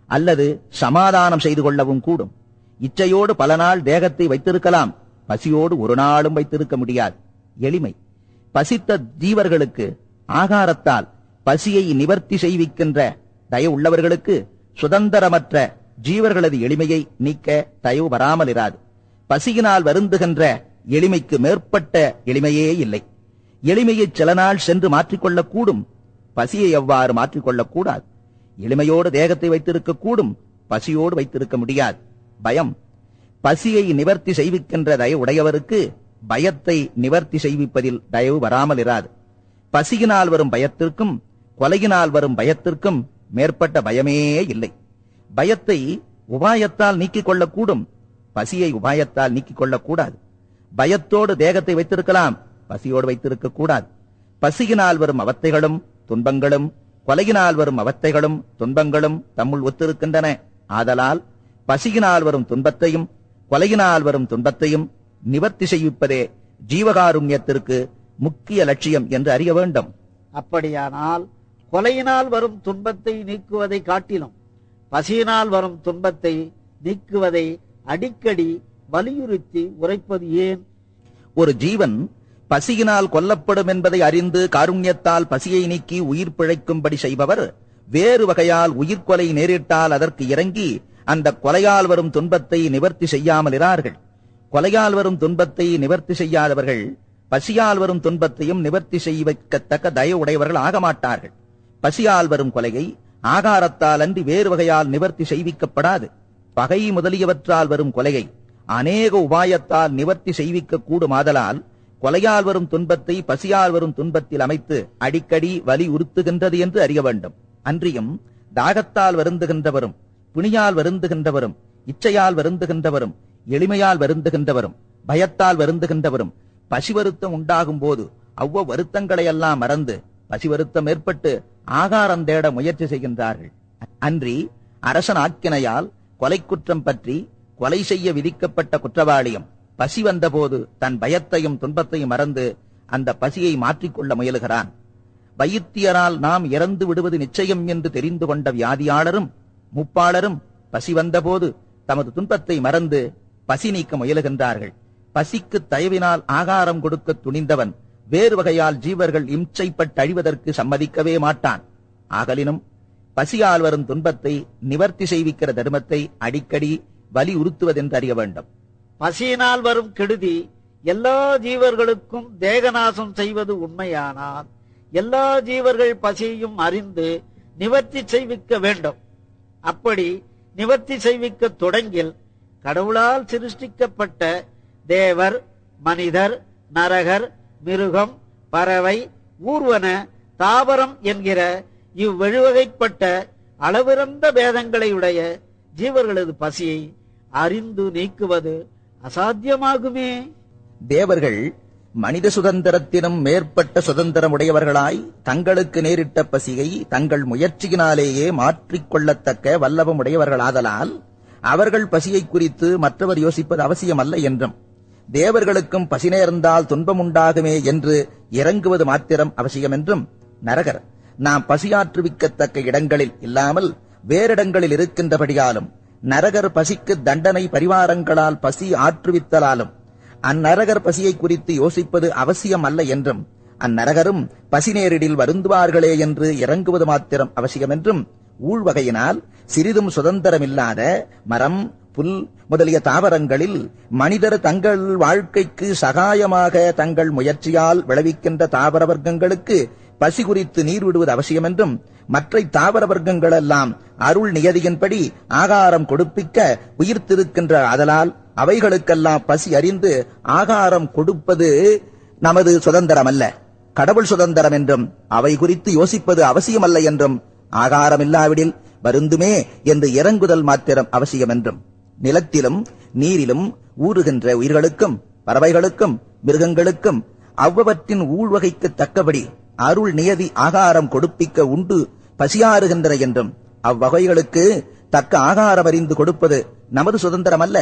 அல்லது சமாதானம் செய்து கொள்ளவும் கூடும். இச்சையோடு பல நாள் தேகத்தை வைத்திருக்கலாம், பசியோடு ஒரு நாளும் வைத்திருக்க முடியாது. எளிமை பசித்த ஜீவர்களுக்கு ஆகாரத்தால் பசியை நிவர்த்தி செய்விக்கின்ற தயவு உள்ளவர்களுக்கு சுதந்திரமற்ற ஜீவர்களது எளிமையை நீக்க தயவு வராமல் இராது. பசியினால் வருந்துகின்ற எளிமைக்கு மேற்பட்ட எளிமையே இல்லை. எளிமையை சில நாள் சென்று மாற்றிக்கொள்ளக் கூடும், பசியை எவ்வாறு மாற்றிக்கொள்ளக்கூடாது. எளிமையோடு தேகத்தை வைத்திருக்க கூடும், பசியோடு வைத்திருக்க முடியாது. பயம் பசியை நிவர்த்தி செய்விக்கின்ற தயவுடையவருக்கு பயத்தை நிவர்த்தி செய்விப்பதில் தயவு வராமல் இராது. பசியினால் வரும் பயத்திற்கும் கொலையினால் வரும் பயத்திற்கும் மேற்பட்ட பயமே இல்லை. பயத்தை உபாயத்தால் நீக்கிக் கொள்ளக்கூடும், பசியை உபாயத்தால் நீக்கிக் கொள்ளக்கூடாது. பயத்தோடு தேகத்தை வைத்திருக்கலாம், பசியோடு வைத்திருக்க கூடாது. பசியினால் வரும் அவத்தைகளும் துன்பங்களும் கொலையினால் வரும் அவத்தைகளும் துன்பங்களும் தம்முள் ஒத்திருக்கின்றன. ஆதலால் பசியினால் வரும் துன்பத்தையும் கொலையினால் வரும் துன்பத்தையும் நிவர்த்தி செய்விப்பதே ஜீவகாருண்யத்திற்கு முக்கிய லட்சியம் என்று அறிய வேண்டும். அப்படியானால் கொலையினால் வரும் துன்பத்தை நீக்குவதை காட்டிலும் பசியினால் வரும் துன்பத்தை நீக்குவதை அடிக்கடி வலியுறுத்தி உரைப்பது ஏன்? ஒரு ஜீவன் பசியினால் கொல்லப்படும் என்பதை அறிந்து காருண்யத்தால் பசியை நீக்கி உயிர் பிழைக்கும்படி செய்பவர் வேறு வகையால் உயிர்கொலை நேரிட்டால் அதற்கு இறங்கி அந்த கொலையால் வரும் துன்பத்தை நிவர்த்தி செய்யாமல் இரார்கள். கொலையால் வரும் துன்பத்தை நிவர்த்தி செய்யாதவர்கள் பசியால் வரும் துன்பத்தையும் நிவர்த்தி செய்வதற்கத்தக்க தயவுடையவர்கள் ஆக மாட்டார்கள். பசியால் வரும் கொலையை ஆகாரத்தால் அன்றி வேறு வகையால் நிவர்த்தி செய்விக்கப்படாது. பகை முதலியவற்றால் வரும் கொலையை அநேக உபாயத்தால் நிவர்த்தி செய்விக்க கூடுமாதலால் கொலையால் வரும் துன்பத்தை பசியால் வரும் துன்பத்தில் அமைத்து அடிக்கடி வலியுறுத்துகின்றது என்று அறிய வேண்டும். அன்றியும் தாகத்தால் வருந்துகின்றவரும், பிணியால் வருந்துகின்றவரும், இச்சையால் வருந்துகின்றவரும், எளிமையால் வருந்துகின்றவரும், பயத்தால் வருந்துகின்றவரும் பசி வருத்தம் உண்டாகும் போது அவ்வ வருத்தங்களையெல்லாம் மறந்து பசி வருத்தம் ஏற்பட்டு ஆகாரம் தேட முயற்சி செய்கின்றார்கள். அன்றி அரசன் ஆக்கினையால் கொலை குற்றம் பற்றி கொலை செய்ய விதிக்கப்பட்ட குற்றவாளியும் பசி வந்தபோது தன் பயத்தையும் துன்பத்தையும் மறந்து அந்த பசியை மாற்றிக்கொள்ள முயலுகிறான். வைத்தியரால் நாம் இறந்து விடுவது நிச்சயம் என்று தெரிந்து கொண்ட வியாதியாளரும் முப்பாளரும் பசி வந்தபோது தமது துன்பத்தை மறந்து பசி நீக்க முயலுகின்றார்கள். பசிக்கு தயவினால் ஆகாரம் கொடுக்க துணிந்தவன் வேறு வகையால் ஜீவர்கள் இம்சைப்பட்டழிவதற்கு சம்மதிக்கவே மாட்டான். ஆகலினும் பசியால் வரும் துன்பத்தை நிவர்த்தி செய்விக்கிற தர்மத்தை அடிக்கடி வலியுறுத்துவதென்று அறிய வேண்டும். பசியினால் வரும் கெடுதி எல்லா ஜீவர்களுக்கும் தேகநாசம் செய்வது உண்மையானால் எல்லா ஜீவர்கள் பசியையும் அறிந்து நிவர்த்தி செய்விக்க வேண்டும். அப்படி நிவர்த்தி செய்விக்க தொடங்கில் கடவுளால் சிருஷ்டிக்கப்பட்ட தேவர், மனிதர், நரகர், மிருகம், பறவை, ஊர்வன, தாவரம் என்கிற இவ்வெழுவகைப்பட்ட அளவிறந்த பேதங்களை உடைய ஜீவர்களது பசியை அறிந்து நீக்குவது அசாத்தியமாகுமே. தேவர்கள் மனித சுதந்திரத்தினும் மேற்பட்ட சுதந்திரம் உடையவர்களாய் தங்களுக்கு நேரிட்ட பசியை தங்கள் முயற்சியினாலேயே மாற்றிக்கொள்ளத்தக்க வல்லபம் உடையவர்களாதலால் அவர்கள் பசியை குறித்து மற்றவர் யோசிப்பது அவசியமல்ல என்றும், தேவர்களுக்கும் பசி நேர்ந்தால் துன்பம் உண்டாகுமே என்று இறங்குவது மாத்திரம் அவசியம் என்றும், நரகர் நாம் பசியாற்றுவிக்கத்தக்க இடங்களில் இல்லாமல் வேறிடங்களில் இருக்கின்றபடியாலும் நரகர் பசிக்கு தண்டனை பரிவாரங்களால் பசி ஆற்றுவித்தலாலும் அந்நரகர் பசியை குறித்து யோசிப்பது அவசியம் அல்ல என்றும், அந்நரகரும் பசி நேரிடில் வருந்துவார்களே என்று இறங்குவது மாத்திரம் அவசியம் என்றும், ஊழ்வகையினால் சிறிதும் சுதந்திரமில்லாத மரம், புல் முதலிய தாவரங்களில் மனிதர் தங்கள் வாழ்க்கைக்கு சகாயமாக தங்கள் முயற்சியால் விளைவிக்கின்ற தாவர வர்க்கங்களுக்கு பசி குறித்து நீர் விடுவது அவசியம் என்றும், மற்ற தாவர வர்க்கங்களெல்லாம் அருள் நியதியின்படி ஆகாரம் கொடுப்பிக்க உயிர்த்திருக்கின்ற ஆதலால் அவைகளுக்கெல்லாம் பசி அறிந்து ஆகாரம் கொடுப்பது நமது சுதந்திரம் அல்ல, கடவுள் சுதந்திரம் என்றும், அவை குறித்து யோசிப்பது அவசியமல்ல என்றும், ஆகாரம் இல்லாவிடில் வருந்துமே என்று இறங்குதல் மாத்திரம் அவசியம் என்றும், நிலத்திலும் நீரிலும் ஊறுகின்ற உயிர்களுக்கும் பறவைகளுக்கும் மிருகங்களுக்கும் அவ்வவற்றின் ஊழ்வகைக்கு தக்கபடி அருள் நியதி ஆகாரம் கொடுப்பிக்க உண்டு பசியாறுகின்ற என்றும், அவ்வகைகளுக்கு தக்க ஆகாரம் அறிந்து கொடுப்பது நமது சுதந்திரம் அல்ல,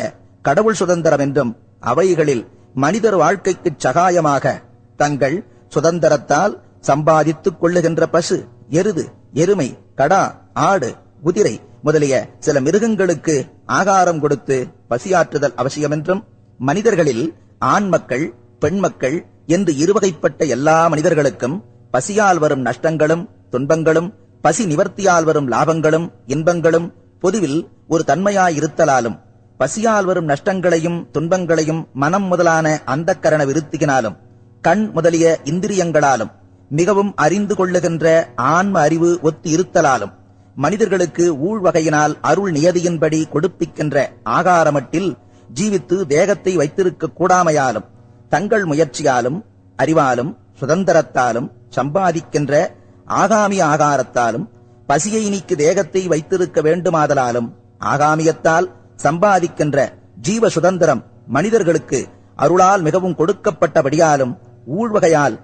கடவுள் சுதந்திரம் என்றும், அவைகளில் மனிதர் வாழ்க்கைக்கு சகாயமாக தங்கள் சுதந்திரத்தால் சம்பாதித்துக் கொள்ளுகின்ற பசு, எருது, எருமை, கடா, ஆடு, குதிரை முதலிய சில மிருகங்களுக்கு ஆகாரம் கொடுத்து பசியாற்றுதல் அவசியம் என்றும், மனிதர்களில் ஆண் மக்கள், பெண் மக்கள் என்று இருவகைப்பட்ட எல்லா மனிதர்களுக்கும் பசியால் வரும் நஷ்டங்களும் துன்பங்களும் பசி நிவர்த்தியால் வரும் லாபங்களும் இன்பங்களும் பொதுவில் ஒரு தன்மையாயிருத்தலாலும், பசியால் வரும் நஷ்டங்களையும் துன்பங்களையும் மனம் முதலான அந்தக்கரண விருத்தியினாலும் கண் முதலிய இந்திரியங்களாலும் மிகவும் அறிந்து கொள்ளுகின்ற ஆன்ம அறிவு ஒத்து இருத்தலாலும் மனிதர்களுக்கு ஊழ்வகையினால் அருள் நியதியின்படி கொடுப்பிக்கின்ற ஆகாரமட்டில் ஜீவித்து தேகத்தை வைத்திருக்க கூடாமையாலும் தங்கள் முயற்சியாலும் அறிவாலும் சுதந்திரத்தாலும் சம்பாதிக்கின்ற ஆகாமிய ஆகாரத்தாலும் பசியை நீக்கி தேகத்தை வைத்திருக்க வேண்டுமாதலாலும் ஆகாமியத்தால் சம்பாதிக்கின்ற ஜீவ சுதந்திரம் மனிதர்களுக்கு அருளால் மிகவும் கொடுக்கப்பட்டபடியாலும் ஊழ்வகையால்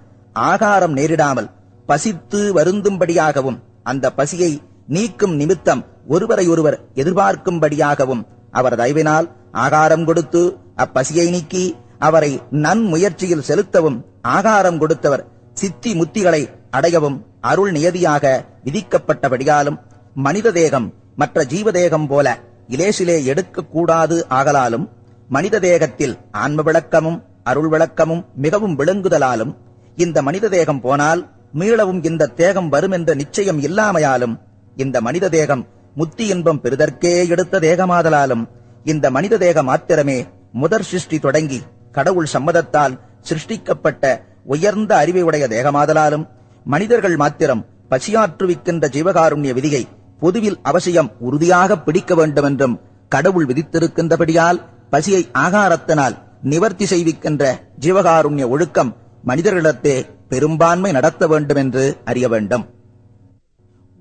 ஆகாரம் நேரிடாமல் பசித்து வருந்தும்படியாகவும் அந்த பசியை நீக்கும் நிமித்தம் ஒருவரையொருவர் எதிர்பார்க்கும்படியாகவும் அவர் தயவினால் ஆகாரம் கொடுத்து அப்பசியை நீக்கி அவரை நன்முயற்சியில் செலுத்தவும் ஆகாரம் கொடுத்தவர் சித்தி முத்திகளை அடையவும் அருள் நியதியாக விதிக்கப்பட்டபடியாலும் மனித தேகம் மற்ற ஜீவதேகம் போல இலேசிலே எடுக்கக்கூடாது ஆகலாலும் மனித தேகத்தில் ஆன்ம விளக்கமும் அருள் விளக்கமும் மிகவும் விளங்குதலாலும் இந்த மனித தேகம் போனால் மீளவும் இந்த தேகம் வரும் என்ற நிச்சயம் இல்லாமையாலும் இந்த மனித தேகம் முத்தி இன்பம் பெறுதற்கே எடுத்த தேகமாதலாலும் இந்த மனித தேகம் மாத்திரமே முதற் சிருஷ்டி தொடங்கி கடவுள் சம்மதத்தால் சிருஷ்டிக்கப்பட்ட உயர்ந்த அறிவை உடைய தேகமாதலாலும் மனிதர்கள் மாத்திரம் பசியாற்றுவிக்கின்ற ஜீவகாருண்ய விதியை பொதுவில் அவசியம் உறுதியாக பிடிக்க வேண்டும் என்றும் கடவுள் விதித்திருக்கின்றபடியால் பசியை ஆகாரத்தினால் நிவர்த்தி செய்விக்கின்ற ஜீவகாருண்ய ஒழுக்கம் மனிதர்களிடத்தே பெரும்பான்மை நடத்த வேண்டும் என்று அறிய வேண்டும்.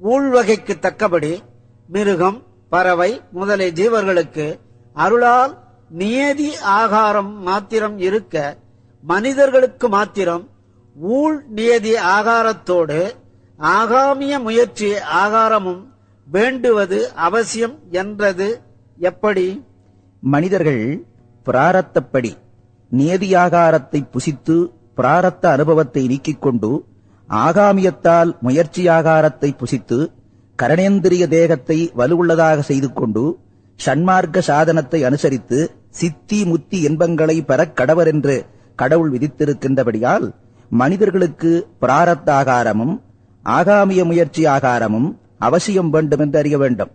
ஊழ்வகைக்கு தக்கபடி மிருகம், பறவை முதலிய ஜீவர்களுக்கு அருளால் நியதி ஆகாரம் மாத்திரம் இருக்க, மனிதர்களுக்கு மாத்திரம் ஊழ் நியதி ஆகாரத்தோடு ஆகாமிய முயற்சி ஆகாரமும் வேண்டுவது அவசியம் என்றது எப்படி? மனிதர்கள் பிராரத்தப்படி நியதியாகாரத்தை புசித்து பிராரத்த அனுபவத்தை நீக்கிக் கொண்டு ஆகாமியத்தால் முயற்சியாகாரத்தை புசித்து கரணேந்திரிய தேகத்தை வலுவுள்ளதாக செய்து கொண்டு ஷண்மார்க்க சாதனத்தை அனுசரித்து சித்தி முத்தி இன்பங்களை பெறக் கடவர் என்று கடவுள் விதித்திருக்கின்றபடியால் மனிதர்களுக்கு பிராரத்த ஆகாரமும் ஆகாமிய முயற்சி ஆகாரமும் அவசியம் வேண்டும் என்று அறிய வேண்டும்.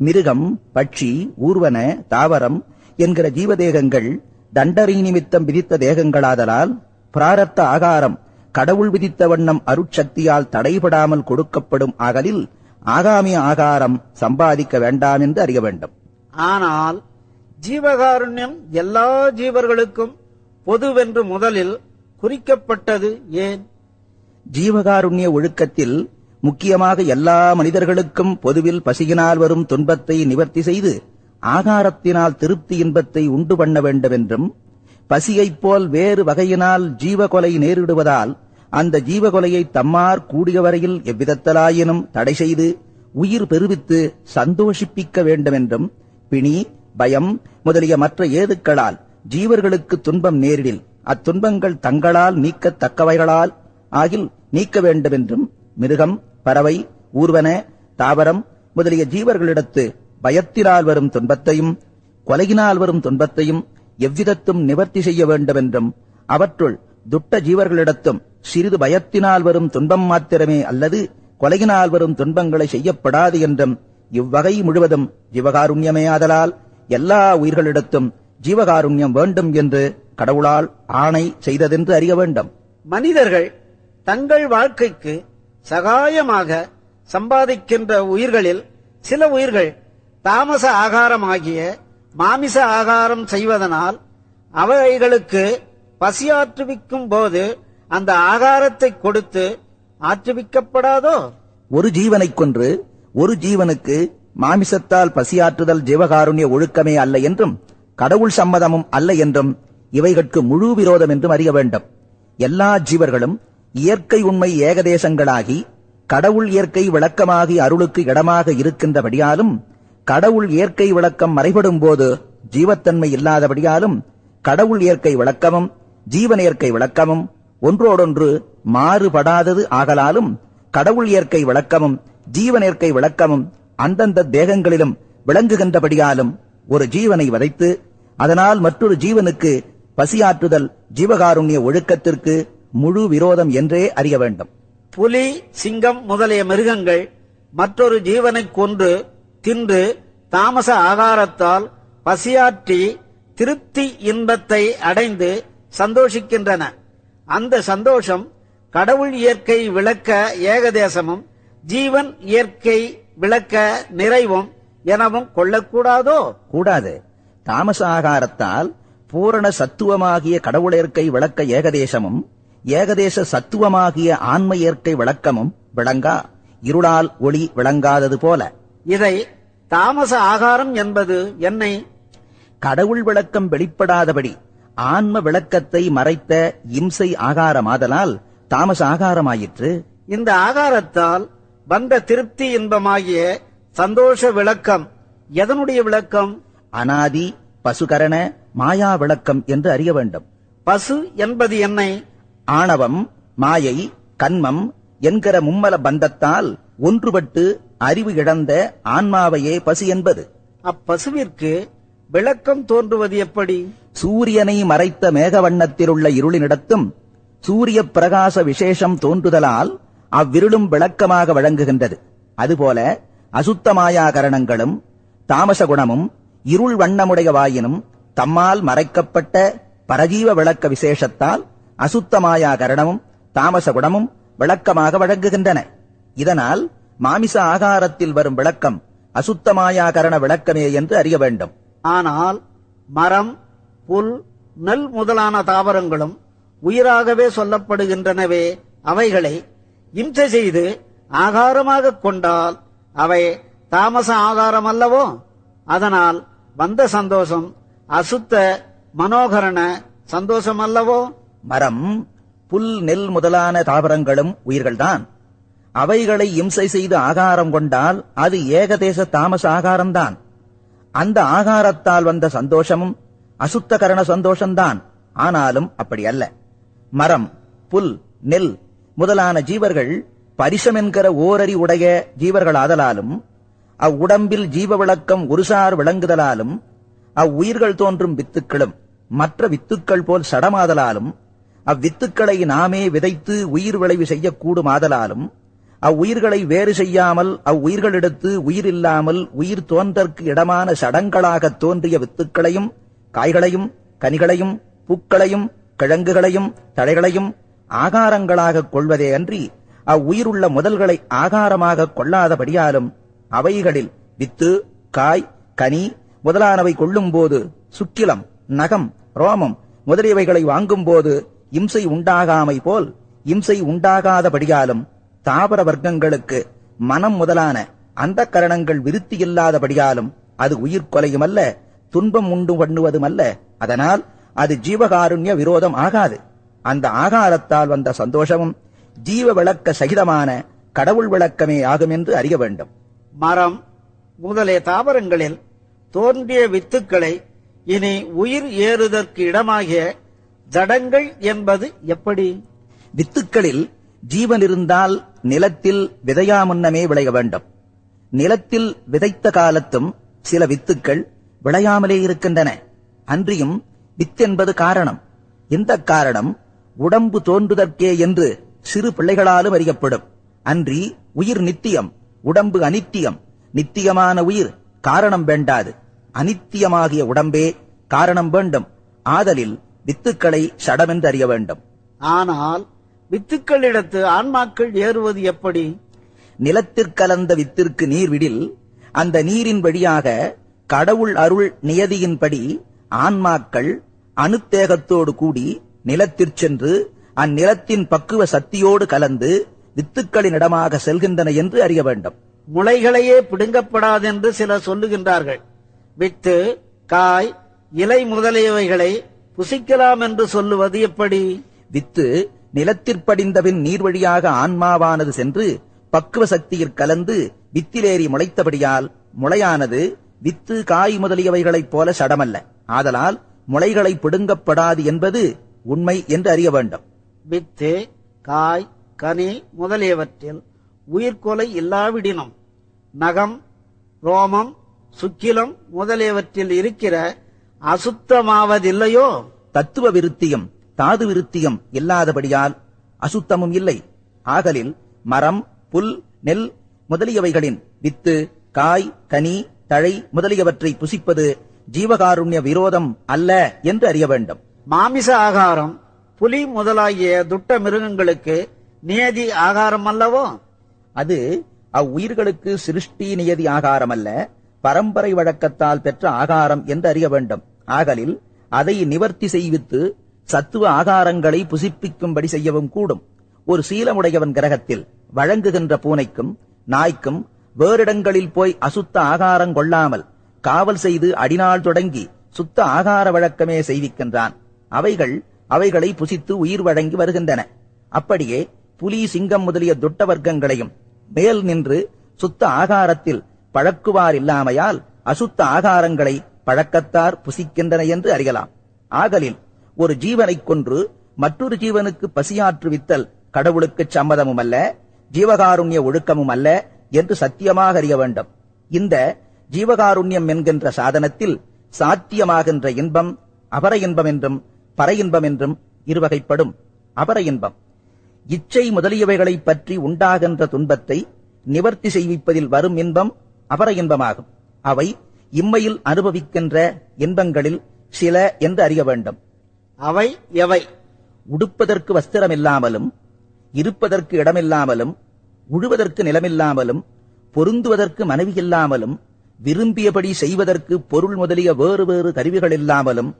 மிருகம், பட்சி, ஊர்வன, தாவரம் என்கிற ஜீவதேகங்கள் தண்டனை நிமித்தம் விதித்த தேகங்களாதலால் பிராரத்த ஆகாரம் கடவுள் விதித்த வண்ணம் அருட்சக்தியால் தடைபடாமல் கொடுக்கப்படும் ஆகலில் ஆகாமிய ஆகாரம் சம்பாதிக்க வேண்டாம் என்று அறிய வேண்டும். ஆனால் ஜீவகாருண்யம் எல்லா ஜீவர்களுக்கும் பொதுவென்று முதலில் குறிக்கப்பட்டது ஏன்? ஜீவகாருண்ய ஒழுக்கத்தில் முக்கியமாக எல்லா மனிதர்களுக்கும் பொதுவில் பசியினால் வரும் துன்பத்தை நிவர்த்தி செய்து ஆகாரத்தினால் திருப்தி இன்பத்தை உண்டு பண்ண வேண்டும் என்றும், பசியைப் போல் வேறு வகையினால் ஜீவகொலை நேரிடுவதால் அந்த ஜீவகொலையை தம்மார் கூடிய வரையில் எவ்விதத்தலாயினும் தடை செய்து உயிர் பெறுவித்து சந்தோஷிப்பிக்க வேண்டும் என்றும், பிணி, பயம் முதலிய மற்ற ஏதுக்களால் ஜீவர்களுக்கு துன்பம் நேரிடில் அத்துன்பங்கள் தங்களால் நீக்கத்தக்கவைகளால் ஆகில் நீக்க வேண்டும் என்றும், மிருகம், பறவை, ஊர்வன, தாவரம் முதலிய ஜீவர்களிடத்து பயத்தினால் வரும் துன்பத்தையும் கொலையினால் வரும் துன்பத்தையும் எவ்விதத்தும் நிவர்த்தி செய்ய வேண்டும் என்றும், அவற்றுள் துட்ட ஜீவர்களிடத்தும் சிறிது பயத்தினால் வரும் துன்பம் மாத்திரமே அல்லது கொலையினால் வரும் துன்பங்களை செய்யப்படாது என்றும், இவ்வகை முழுவதும் ஜீவகாருண்யமே ஆதலால் எல்லா உயிர்களிடத்தும் ஜீவகாருண்யம் வேண்டும் என்று கடவுளால் ஆணை செய்ததென்று அறிய வேண்டும். மனிதர்கள் தங்கள் வாழ்க்கைக்கு சகாயமாக சம்பாதிக்கின்ற உயிர்களில் சில உயிர்கள் தாமச ஆகாரமாகிய மாமிச ஆகாரம் செய்வதனால் அவைகளுக்கு பசியாற்றுவிக்கும் போது அந்த ஆகாரத்தை கொடுத்து ஆற்றுவிக்கப்படாதோ? ஒரு ஜீவனைக் கொன்று ஒரு ஜீவனுக்கு மாமிசத்தால் பசியாற்றுதல் ஜீவகாருண்ய ஒழுக்கமே அல்ல என்றும் கடவுள் சம்மதமும் அல்ல என்றும் இவைகளுக்கு முழு விரோதம் என்றும் அறிய வேண்டும். எல்லா ஜீவர்களும் இயற்கை உண்மை ஏகதேசங்களாகி கடவுள் இயற்கை விளக்கமாகி அருளுக்கு இடமாக இருக்கின்றபடியாலும், கடவுள் இயற்கை விளக்கம் மறைபடும் போது ஜீவத்தன்மை இல்லாதபடியாலும், கடவுள் இயற்கை விளக்கமும் ஜீவன் இயற்கை விளக்கமும் ஒன்றோடொன்று மாறுபடாதது ஆகலாலும், கடவுள் இயற்கை விளக்கமும் ஜீவன் இயற்கை விளக்கமும் அந்தந்த தேகங்களிலும் விளங்குகின்றபடியாலும், ஒரு ஜீவனை வதைத்து அதனால் மற்றொரு ஜீவனுக்கு பசியாற்றுதல் ஜீவகாருண்ய ஒழுக்கத்திற்கு முழு விரோதம் என்றே அறிய வேண்டும். புலி, சிங்கம் முதலிய மிருகங்கள் மற்றொரு ஜீவனை கொன்று தின்று தாமச ஆகாரத்தால் பசியாற்றி திருப்தி இன்பத்தை அடைந்து சந்தோஷிக்கின்றன. அந்த சந்தோஷம் கடவுள் இயற்கை விளக்க ஏகதேசமும் ஜீவன் இயற்கை விளக்க நிறைவும் எனவும் கொள்ளக்கூடாதோ? கூடாது. தாமச ஆகாரத்தால் பூரண சத்துவமாகிய கடவுள் இயற்கை விளக்க ஏகதேசமும் ஏகதேச சத்துவமாகிய ஆன்ம இயற்கை விளக்கமும் விளங்கா. இருளால் ஒளி விளங்காதது போல. இதை தாமச ஆகாரம் என்பது என்னை? கடவுள் விளக்கம் வெளிப்படாதபடி ஆன்ம விளக்கத்தை மறைத்த இம்சை ஆகாரமாதலால் தாமச ஆகாரமாயிற்று. இந்த ஆகாரத்தால் வந்த திருப்தி இன்பமாகிய சந்தோஷ விளக்கம் எதனுடைய விளக்கம்? அனாதி பசுகரண மாயா விளக்கம் என்று அறிய வேண்டும். பசு என்பது என்னை? ஆணவம், மாயை, கன்மம் என்கிற மும்மல பந்தத்தால் ஒன்றுபட்டு அறிவு இழந்த ஆன்மாவையே பசு என்பது. அப்பசுவிற்கு விளக்கம் தோன்றுவது எப்படி? சூரியனை மறைத்த மேகவண்ணத்திலுள்ள இருளினிடத்தும் சூரிய பிரகாச விசேஷம் தோன்றுதலால் அவ்விருளும் விளக்கமாக வழங்குகின்றது. அதுபோல அசுத்தமாயா கரணங்களும் தாமச குணமும் இருள் வண்ணமுடைய வாயினும் தம்மால் மறைக்கப்பட்ட பரஜீவ விளக்க விசேஷத்தால் அசுத்தமாயா கரணமும் தாமச குணமும் விளக்கமாக வழங்குகின்றன. இதனால் மாமிச ஆகாரத்தில் வரும் விளக்கம் அசுத்தமாயா கரண விளக்கமே என்று அறிய வேண்டும். ஆனால் மரம், புல், நெல் முதலான தாவரங்களும் உயிராகவே சொல்லப்படுகின்றனவே. அவைகளை இம்சை செய்து ஆகாரமாக கொண்டால் அவை தாமச ஆகாரம் அல்லவோ? அதனால் வந்த சந்தோஷம் அசுத்த மனோகரண சந்தோஷம் அல்லவோ? மரம், புல், நெல் முதலான தாவரங்களும் உயிர்கள்தான். அவைகளை இம்சை செய்து ஆகாரம் கொண்டால் அது ஏகதேச தாமச ஆகாரம்தான். அந்த ஆகாரத்தால் வந்த சந்தோஷமும் அசுத்தகரண சந்தோஷம்தான். ஆனாலும் அப்படி அல்ல. மரம், புல், நெல் முதலான ஜீவர்கள் பரிசம் என்கிற ஓரறி உடைய ஜீவர்கள் ஆதலாலும், அவ்வுடம்பில் ஜீவ விளக்கம் ஒருசார் விளங்குதலாலும், அவ்வுயிர்கள் தோன்றும் வித்துக்களும் மற்ற வித்துக்கள் போல் சடமாதலாலும், அவ்வித்துக்களை நாமே விதைத்து உயிர் விளைவு செய்யக்கூடுமாதலாலும், அவ்வுயிர்களை வேறு செய்யாமல் அவ்வுயிர்களிடத்து உயிர் இல்லாமல் உயிர் தோன்றற்கு இடமான சடங்களாகத் தோன்றிய வித்துக்களையும் காய்களையும் கனிகளையும் பூக்களையும் கிழங்குகளையும் தழைகளையும் ஆகாரங்களாகக் கொள்வதே அன்றி அவ்வுயிருள்ள முதல்களை ஆகாரமாகக் கொள்ளாதபடியாலும், அவைகளில் வித்து, காய், கனி முதலானவை கொள்ளும்போது சுக்கிலம், நகம், ரோமம் முதலியவைகளை வாங்கும்போது இம்சை உண்டாகாமை போல் இம்சை உண்டாகாதபடியாலும், தாவர வர்க்கங்களுக்கு மனம் முதலான அந்த கரணங்கள் விருத்தி இல்லாதபடியாலும் அது உயிர் கொலையுமல்ல, துன்பம் உண்டு பண்ணுவதுமல்ல. அதனால் அது ஜீவகாருண்ய விரோதம் ஆகாது. அந்த ஆகாரத்தால் வந்த சந்தோஷமும் ஜீவ விளக்க சகிதமான கடவுள் விளக்கமே ஆகும் என்று அறிய வேண்டும். மரம் முதலிய தாவரங்களில் தோன்றிய வித்துக்களை இனி உயிர் ஏறுதற்கு இடமாகிய ஜடங்கள் என்பது எப்படி? வித்துக்களில் ஜீவன் இருந்தால் நிலத்தில் விதையாமுன்னமே விளைய வேண்டும். நிலத்தில் விதைத்த காலத்தும் சில வித்துக்கள் விளையாமலே இருக்கின்றன. அன்றியும் வித்தென்பது காரணம். இந்த காரணம் உடம்பு தோன்றுதற்கே என்று சிறு பிள்ளைகளாலும் அறியப்படும். அன்றி உயிர் நித்தியம், உடம்பு அனித்தியம். நித்தியமான உயிர் காரணம் வேண்டாது. அனித்தியமாகிய உடம்பே காரணம் வேண்டும். ஆதலில் வித்துக்களை சடமென்று அறிய வேண்டும். ஆனால் வித்துக்களிடத்து ஆன்மாக்கள் ஏறுவது எப்படி? நிலத்திற்கலந்த வித்திற்கு நீர் விடில் அந்த நீரின் வழியாக கடவுள் அருள் நியதியின்படி ஆன்மாக்கள் அணுத்தேகத்தோடு கூடி நிலத்திற் சென்று அந்நிலத்தின் பக்குவ சக்தியோடு கலந்து வித்துக்களினிடமாக செல்கின்றன என்று அறிய வேண்டும். முளைகளையே பிடுங்கப்படாதென்று சிலர் சொல்லுகின்றார்கள். வித்து, காய், இலை முதலியவைகளை புசிக்கலாம் என்று சொல்லுவது எப்படி? வித்து நிலத்திற்படிந்தபின் நீர் வழியாக ஆன்மாவானது சென்று பக்குவ சக்தியில் கலந்து வித்திலேறி முளைத்தபடியால் முளையானது வித்து, காய் முதலியவைகளைப் போல சடமல்ல. ஆதலால் முளைகளை பிடுங்கப்படாது என்பது உண்மை என்று அறிய வேண்டும். வித்து, காய், கனி முதலியவற்றில் உயிர்கொலை இல்லாவிடினும் நகம், ரோமம், சுக்கிலம் முதலியவற்றில் இருக்கிற அசுத்தமாவதில்லையோ? தத்துவ விருத்தியும் தாது விருத்தியும் இல்லாதபடியால் அசுத்தமும் இல்லை. ஆகலில் மரம், புல், நெல் முதலியவைகளின் வித்து, காய், கனி, தழை முதலியவற்றை புசிப்பது ஜீவகாருண்ய விரோதம் அல்ல என்று அறிய வேண்டும். மாமிச ஆகாரம் புலி முதலாகிய துட்ட மிருகங்களுக்கு நியதி ஆகாரம் அல்லவோ? அது அவ்வுயிர்களுக்கு சிருஷ்டி நியதி ஆகாரம் அல்ல, பரம்பரை வழக்கத்தால் பெற்ற ஆகாரம் என்று அறிய வேண்டும். ஆகலில் அதை நிவர்த்தி செய்வித்து சத்துவ ஆகாரங்களை புசிப்பிக்கும்படி செய்யவும் கூடும். ஒரு சீலமுடையவன் கிரகத்தில் வழங்குகின்ற பூனைக்கும் நாய்க்கும் வேறிடங்களில் போய் அசுத்த ஆகாரம் கொள்ளாமல் காவல் செய்து அடிநாள் தொடங்கி சுத்த ஆகார வழக்கமே செய்விக்கின்றான். அவைகளை புசித்து உயிர் வழங்கி வருகின்றன. அப்படியே புலி, சிங்கம் முதலிய துட்ட வர்க்கங்களையும் மேல் நின்று சுத்த ஆகாரத்தில் பழக்குவார் இல்லாமையால் அசுத்த ஆகாரங்களை பழக்கத்தார் புசிக்கின்றன என்று அறியலாம். ஆகலில் ஒரு ஜீவனைக் கொன்று மற்றொரு ஜீவனுக்கு பசியாற்றுவித்தல் கடவுளுக்கு சம்மதமும் அல்ல, ஜீவகாருண்ய ஒழுக்கமும் அல்ல என்று சத்தியமாக அறிய வேண்டும். இந்த ஜீவகாருண்யம் என்கின்ற சாதனத்தில் சாத்தியமாகின்ற இன்பம் அபர இன்பம் என்றும் பர இன்பம் என்றும் இருவகைப்படும். அபர இன்பம் இச்சை முதலியவைகளை பற்றி உண்டாகின்ற துன்பத்தை நிவர்த்தி செய்விப்பதில் வரும் இன்பம் அபர இன்பமாகும். அவை இம்மையில் அனுபவிக்கின்ற இன்பங்களில் சில என்று அறிய வேண்டும். அவை எவை? உடுப்பதற்கு வஸ்திரமில்லாமலும், இருப்பதற்கு இடமில்லாமலும், உழுவதற்கு நிலமில்லாமலும், பொருந்துவதற்கு மனைவி இல்லாமலும், விரும்பியபடி செய்வதற்கு பொருள் முதலிய வேறு வேறு கருவிகள் இல்லாமலும்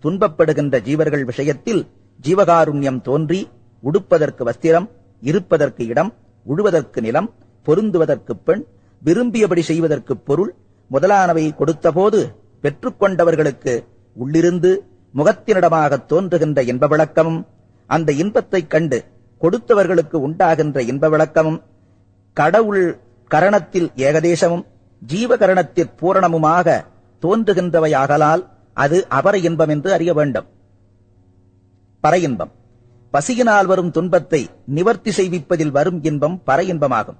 துன்பப்படுகின்ற ஜீவர்கள் விஷயத்தில் ஜீவகாருண்யம் தோன்றி உடுப்பதற்கு வஸ்திரம், இருப்பதற்கு இடம், உழுவதற்கு நிலம், பொருந்துவதற்கு பெண், விரும்பியபடி செய்வதற்கு பொருள் முதலானவை கொடுத்தபோது பெற்றுக்கொண்டவர்களுக்கு உள்ளிருந்து முகத்தினிடமாக தோன்றுகின்ற இன்ப விளக்கமும், அந்த இன்பத்தைக் கண்டு கொடுத்தவர்களுக்கு உண்டாகின்ற இன்ப விளக்கமும் கடவுள் கரணத்தில் ஏகதேசமும் ஜீவகரணத்தில் பூரணமுமாக தோன்றுகின்றவையாகலால் அது அபர இன்பம் என்று அறிய வேண்டும். பர இன்பம் பசியினால் வரும் துன்பத்தை நிவர்த்தி செய்விப்பதில் வரும் இன்பம் பர இன்பமாகும்.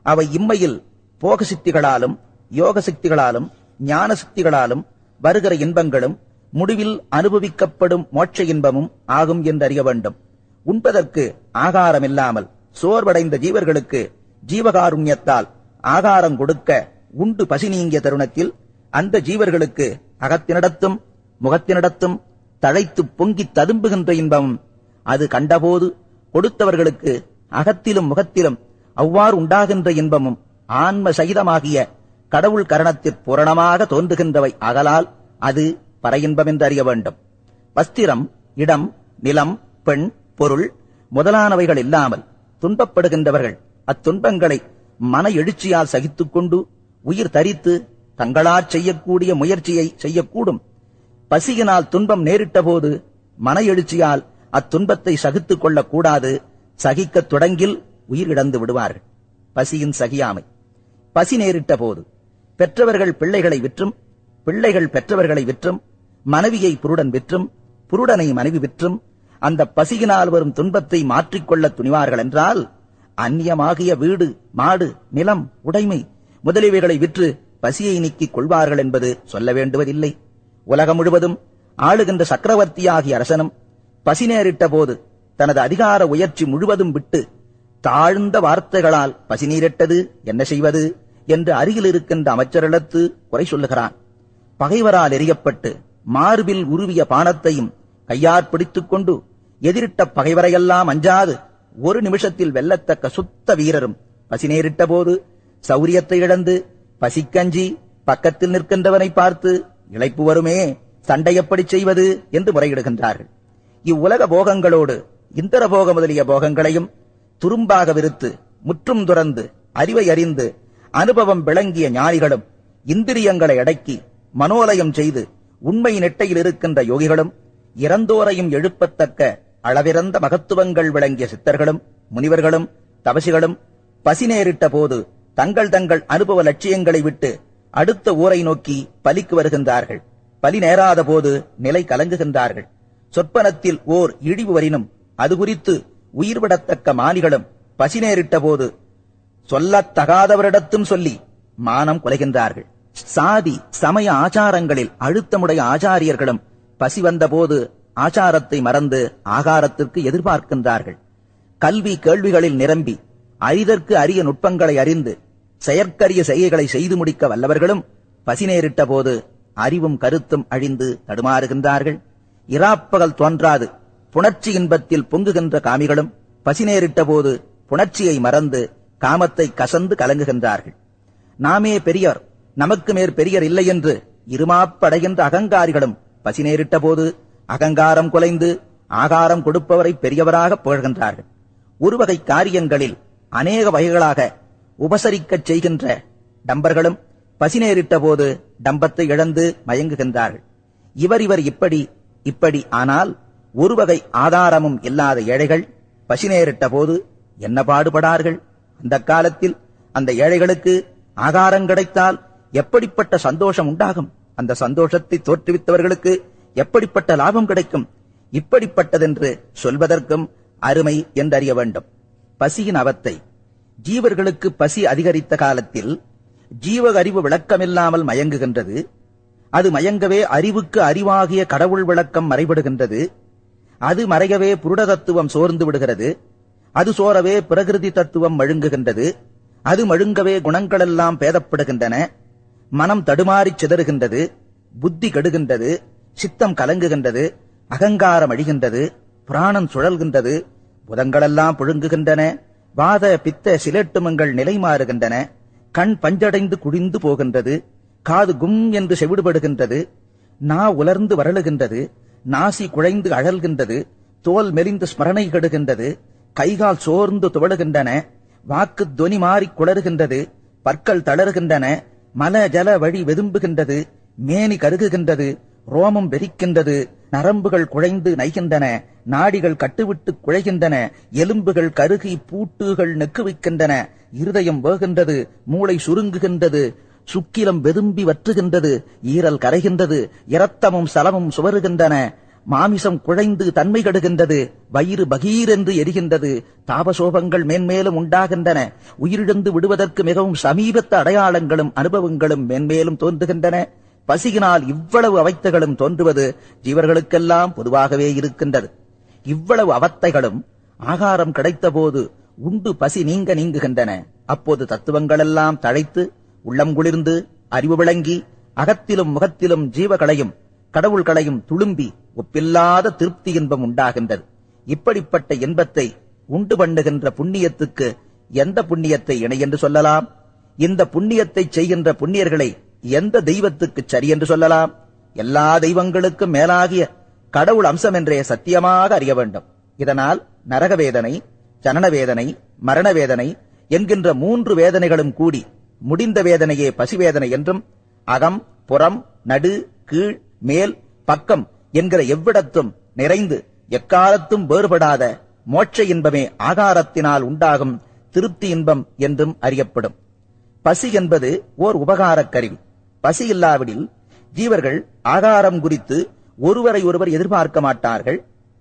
அவை இம்மையில் போக சித்திகளாலும் யோக சித்திகளாலும் ஞான சித்திகளாலும் வருகிற இன்பங்களும் முடிவில் அனுபவிக்கப்படும் மோட்ச இன்பமும் ஆகும் என்று அறிய வேண்டும். உண்பதற்கு ஆகாரம் இல்லாமல் சோர்வடைந்த ஜீவர்களுக்கு ஜீவகாருண்யத்தால் ஆகாரம் கொடுக்க உண்டு பசி நீங்கிய தருணத்தில் அந்த ஜீவர்களுக்கு அகத்தினிடத்தும் முகத்தினிடத்தும் தழைத்து பொங்கி ததும்புகின்ற இன்பமும் அது கண்டபோது கொடுத்தவர்களுக்கு அகத்திலும் முகத்திலும் அவ்வாறு உண்டாகின்ற இன்பமும் ஆன்ம சகிதமாகிய கடவுள் கரணத்தில் பூரணமாக தோன்றுகின்றவை ஆகலால் அது பர இன்பம் என்று அறிய வேண்டும். வஸ்திரம், இடம், நிலம், பெண், பொருள் முதலானவைகள் இல்லாமல் துன்பப்படுகின்றவர்கள் அத்துன்பங்களை மன எழுச்சியால் சகித்துக் கொண்டு உயிர் தரித்து தங்களால் செய்யக்கூடிய முயற்சியை செய்யக்கூடும். பசியினால் துன்பம் நேரிட்ட போது மன எழுச்சியால் அத்துன்பத்தை சகித்துக் கொள்ளக்கூடாது. சகிக்கத் தொடங்கில் உயிர் இழந்து விடுவார்கள். பசியின் சகியாமை. பசி நேரிட்ட போது பெற்றவர்கள் பிள்ளைகளை விற்றும், பிள்ளைகள் பெற்றவர்களை விற்றும், மனைவியை புருடன் விற்றும், புருடனை மனைவி விற்றும் அந்த பசியினால் வரும் துன்பத்தை மாற்றிக்கொள்ள துணிவார்கள் என்றால் அந்நியமாகிய வீடு, மாடு, நிலம், உடைமை முதலியவைகளை விற்று பசியை நீக்கிக் கொள்வார்கள் என்பது சொல்ல வேண்டுவதில்லை. உலகம் முழுவதும் ஆளுகின்ற சக்கரவர்த்தியாகிய அரசனும் பசி நேரிட்ட போது தனது அதிகார உயர்ச்சி முழுவதும் விட்டு தாழ்ந்த வார்த்தைகளால் பசி நீரிட்டது என்ன செய்வது என்று அருகில் இருக்கின்ற அமைச்சரிடத்து குறை சொல்லுகிறான். பகைவரால் எரியப்பட்டு மார்பில் உருவிய பானத்தையும் கையாற் பிடித்துக் கொண்டு எதிரிட்ட பகைவரையெல்லாம் அஞ்சாது ஒரு நிமிஷத்தில் வெல்லத்தக்க சுத்த வீரரும் பசி நேரிட்ட போது சௌரியத்தை இழந்து பசிக்கஞ்சி பக்கத்தில் நிற்கின்றவனை பார்த்து இளைப்பு வருமே, சண்டை எப்படி செய்வது என்று முறையிடுகின்றார்கள். இவ்வுலக போகங்களோடு இந்திர போக முதலிய போகங்களையும் துரும்பாக விருத்து முற்றும் துறந்து அறிவை அறிந்து அனுபவம் விளங்கிய ஞானிகளும் இந்திரியங்களை அடக்கி மனோலயம் செய்து உண்மை நெட்டையில் இருக்கின்ற யோகிகளும் இறந்தோரையும் எழுப்பத்தக்க அளவிறந்த மகத்துவங்கள் விளங்கிய சித்தர்களும் முனிவர்களும் தபசிகளும் பசி நேரிட்ட போது தங்கள் தங்கள் அனுபவ லட்சியங்களை விட்டு அடுத்த ஊரை நோக்கி பலிக்கு வருகின்றார்கள். பலி நேராத போது நிலை கலங்குகின்றார்கள். சொற்பனத்தில் ஓர் இழிவு வரினும் அது குறித்து உயிர்விடத்தக்க மானிகளும் பசி நேரிட்ட போது சொல்லத்தகாதவரிடத்தும் சொல்லி மானம் குலைகின்றார்கள். சாதி சமய ஆச்சாரங்களில் அழுத்தமுடைய ஆச்சாரியர்களும் பசி வந்தபோது ஆச்சாரத்தை மறந்து ஆகாரத்திற்கு எதிர்பார்க்கின்றார்கள். கல்வி கேள்விகளில் நிரம்பி அரிதற்கு அரிய நுட்பங்களை அறிந்து செயற்கரிய செய்கைகளை செய்து முடிக்க வல்லவர்களும் பசி நேரிட்ட போது அறிவும் கருத்தும் அழிந்து தடுமாறுகின்றார்கள். இராப்பகல் தோன்றாது புணர்ச்சி இன்பத்தில் பொங்குகின்ற காமிகளும் பசி நேரிட்ட போது புணர்ச்சியை மறந்து காமத்தை கசந்து கலங்குகின்றார்கள். நாமே பெரியர், நமக்கு மேற் பெரியர் இல்லை என்று இருமாப்படைகின்ற அகங்காரிகளும் பசி நேரிட்ட போது அகங்காரம் குலைந்து ஆகாரம் கொடுப்பவரை பெரியவராக புகழ்கின்றார்கள். ஒரு வகை காரியங்களில் அநேக வகைகளாக உபசரிக்கச் செய்கின்ற டம்பர்களும் பசி நேரிட்ட போது டம்பத்தை இழந்து மயங்குகின்றார்கள். இவர் இப்படி ஆனால் ஒரு வகை ஆதாரமும் இல்லாத ஏழைகள் பசி நேரிட்ட போது என்ன பாடுபடார்கள். அந்த காலத்தில் அந்த ஏழைகளுக்கு ஆகாரம் கிடைத்தால் எப்படிப்பட்ட சந்தோஷம் உண்டாகும், அந்த சந்தோஷத்தை தோற்றுவித்தவர்களுக்கு எப்படிப்பட்ட லாபம் கிடைக்கும். இப்படிப்பட்டதென்று சொல்வதற்கும் அருமை என்றறிய வேண்டும். பசியின் அவத்தை. ஜீவர்களுக்கு பசி அதிகரித்த காலத்தில் ஜீவ அறிவு விளக்கமில்லாமல் மயங்குகின்றது. அது மயங்கவே அறிவுக்கு அறிவாகிய கடவுள் விளக்கம் மறைபடுகின்றது. அது மறையவே புருட தத்துவம் சோர்ந்து விடுகிறது. அது சோரவே பிரகிருதி தத்துவம் மழுங்குகின்றது. அது மழுங்கவே குணங்களெல்லாம் பேதப்படுகின்றன. மனம் தடுமாறிச் சிதறுகின்றது. புத்தி கெடுகின்றது. சித்தம் கலங்குகின்றது. அகங்காரம் அழிகின்றது. பிராணம் சுழல்கின்றது. புதங்களெல்லாம் புழுங்குகின்றன. வாத பித்த சிலேட்டுமங்கள் நிலை மாறுகின்றன. கண் பஞ்சடைந்து குடிந்து போகின்றது. காது கும் என்று செவிடுபடுகின்றது, நா உலர்ந்து வரலுகின்றது, நாசி குழைந்து அழல்கின்றது, தோல் மெலிந்து ஸ்மரணை கெடுகின்றது, கைகால் சோர்ந்து துவழுகின்றன, வாக்கு தொனி மாறிக் குளறுகின்றது, பற்கள் தளறுகின்றன, மல ஜல வழி வெதும்புகின்றது, மேனி கருகுகின்றது, ரோமம் வெறிக்கின்றது, நரம்புகள் குழைந்து நைகின்றன, நாடிகள் கட்டுவிட்டு குழைகின்றன, எலும்புகள் கருகி பூட்டுகள் நெக்குவிக்கின்றன, இருதயம் வேகின்றது, மூளை சுருங்குகின்றது, சுக்கிலம் வெதும்பி வற்றுகின்றது, ஈரல் கரைகின்றது, இரத்தமும் சலமும் சுவருகின்றன, மாமிசம் குழைந்து தன்மை கெடுகின்றது, வயிறு பகீர் என்று எரிகின்றது, தாபசோபங்கள் மேன்மேலும் உண்டாகின்றன, உயிரிழந்து விடுவதற்கு மிகவும் சமீபத்த அடையாளங்களும் அனுபவங்களும் மேன்மேலும் தோன்றுகின்றன. பசியினால் இவ்வளவு அவத்தைகளும் தோன்றுவது ஜீவர்களுக்கெல்லாம் பொதுவாகவே இருக்கின்றது. இவ்வளவு அவத்தைகளும் ஆகாரம் கிடைத்தபோது உண்டு பசி நீங்குகின்றன. அப்போது தத்துவங்களெல்லாம் தழைத்து உள்ளம் குளிர்ந்து அறிவு விளங்கி அகத்திலும் முகத்திலும் ஜீவகளையும் கடவுள்களையும் துளும்பி ஒப்பில்லாத திருப்தி இன்பம் உண்டாகின்றது. இப்படிப்பட்ட இன்பத்தை உண்டு பண்ணுகின்ற புண்ணியத்துக்கு எந்த புண்ணியத்தை இணை என்று சொல்லலாம்? இந்த புண்ணியத்தை செய்கின்ற புண்ணியர்களை எந்த தெய்வத்துக்கு சரி என்று சொல்லலாம்? எல்லா தெய்வங்களுக்கும் மேலாகிய கடவுள் அம்சம் என்றே சத்தியமாக அறிய வேண்டும். இதனால் நரக வேதனை, ஜனன வேதனை, மரண வேதனை என்கின்ற 3 வேதனைகளும் கூடி முடிந்த வேதனையே பசிவேதனை என்றும், அகம், புறம், நடு, கீழ், மேல், பக்கம் என்கிற எவ்விடத்தும் நிறைந்து எக்காலத்தும் வேறுபடாத மோட்ச இன்பமே ஆகாரத்தினால் உண்டாகும் திருப்தி இன்பம் என்றும் அறியப்படும். பசி என்பது ஓர் உபகாரக் கருவி. பசி இல்லாவிடில் ஜீவர்கள் ஆகாரம் குறித்து ஒருவரை ஒருவர் எதிர்பார்க்க மாட்டார்கள்.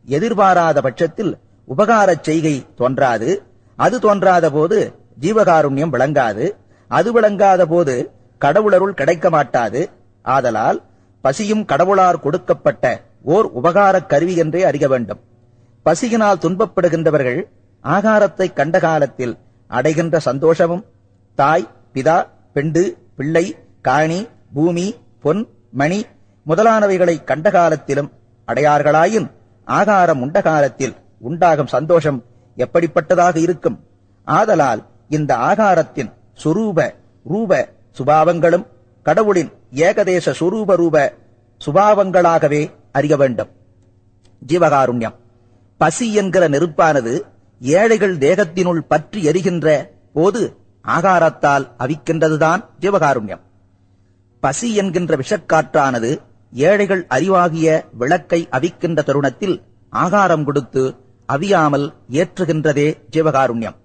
எதிர்பாராத பட்சத்தில் உபகாரச் செய்கை தோன்றாது. அது தோன்றாத போது ஜீவகாருண்யம் விளங்காது. அது விளங்காத போது கடவுளருள் கிடைக்க மாட்டாது. ஆதலால் பசியும் கடவுளார் கொடுக்கப்பட்ட ஓர் உபகாரக் கருவி என்றே அறிய வேண்டும். பசியினால் துன்பப்படுகின்றவர்கள் ஆகாரத்தை கண்ட காலத்தில் அடைகின்ற சந்தோஷமும் தாய், பிதா, பெண்டு, பிள்ளை, காணி, பூமி, பொன், மணி முதலானவைகளை கண்ட காலத்திலும் அடையார்களாயின் ஆகாரம் உண்ட காலத்தில் உண்டாகும் சந்தோஷம் எப்படிப்பட்டதாக இருக்கும்? ஆதலால் இந்த ஆகாரத்தின் சுரூப ரூப சுபாவங்களும் கடவுளின் ஏகதேச சுரூப ரூப சுபாவங்களாகவே அறிய வேண்டும். ஜீவகாருண்யம். பசி என்கிற நெருப்பானது ஏழைகள் தேகத்தினுள் பற்றி எரிகின்ற போது ஆகாரத்தால் அவிக்கின்றதுதான் ஜீவகாருண்யம். பசி என்கின்ற விஷக்காற்றானது ஏழைகள் அறிவாகிய விளக்கை அவிக்கின்ற தருணத்தில் ஆகாரம் கொடுத்து அவியாமல் ஏற்றுகின்றதே ஜீவகாருண்யம்.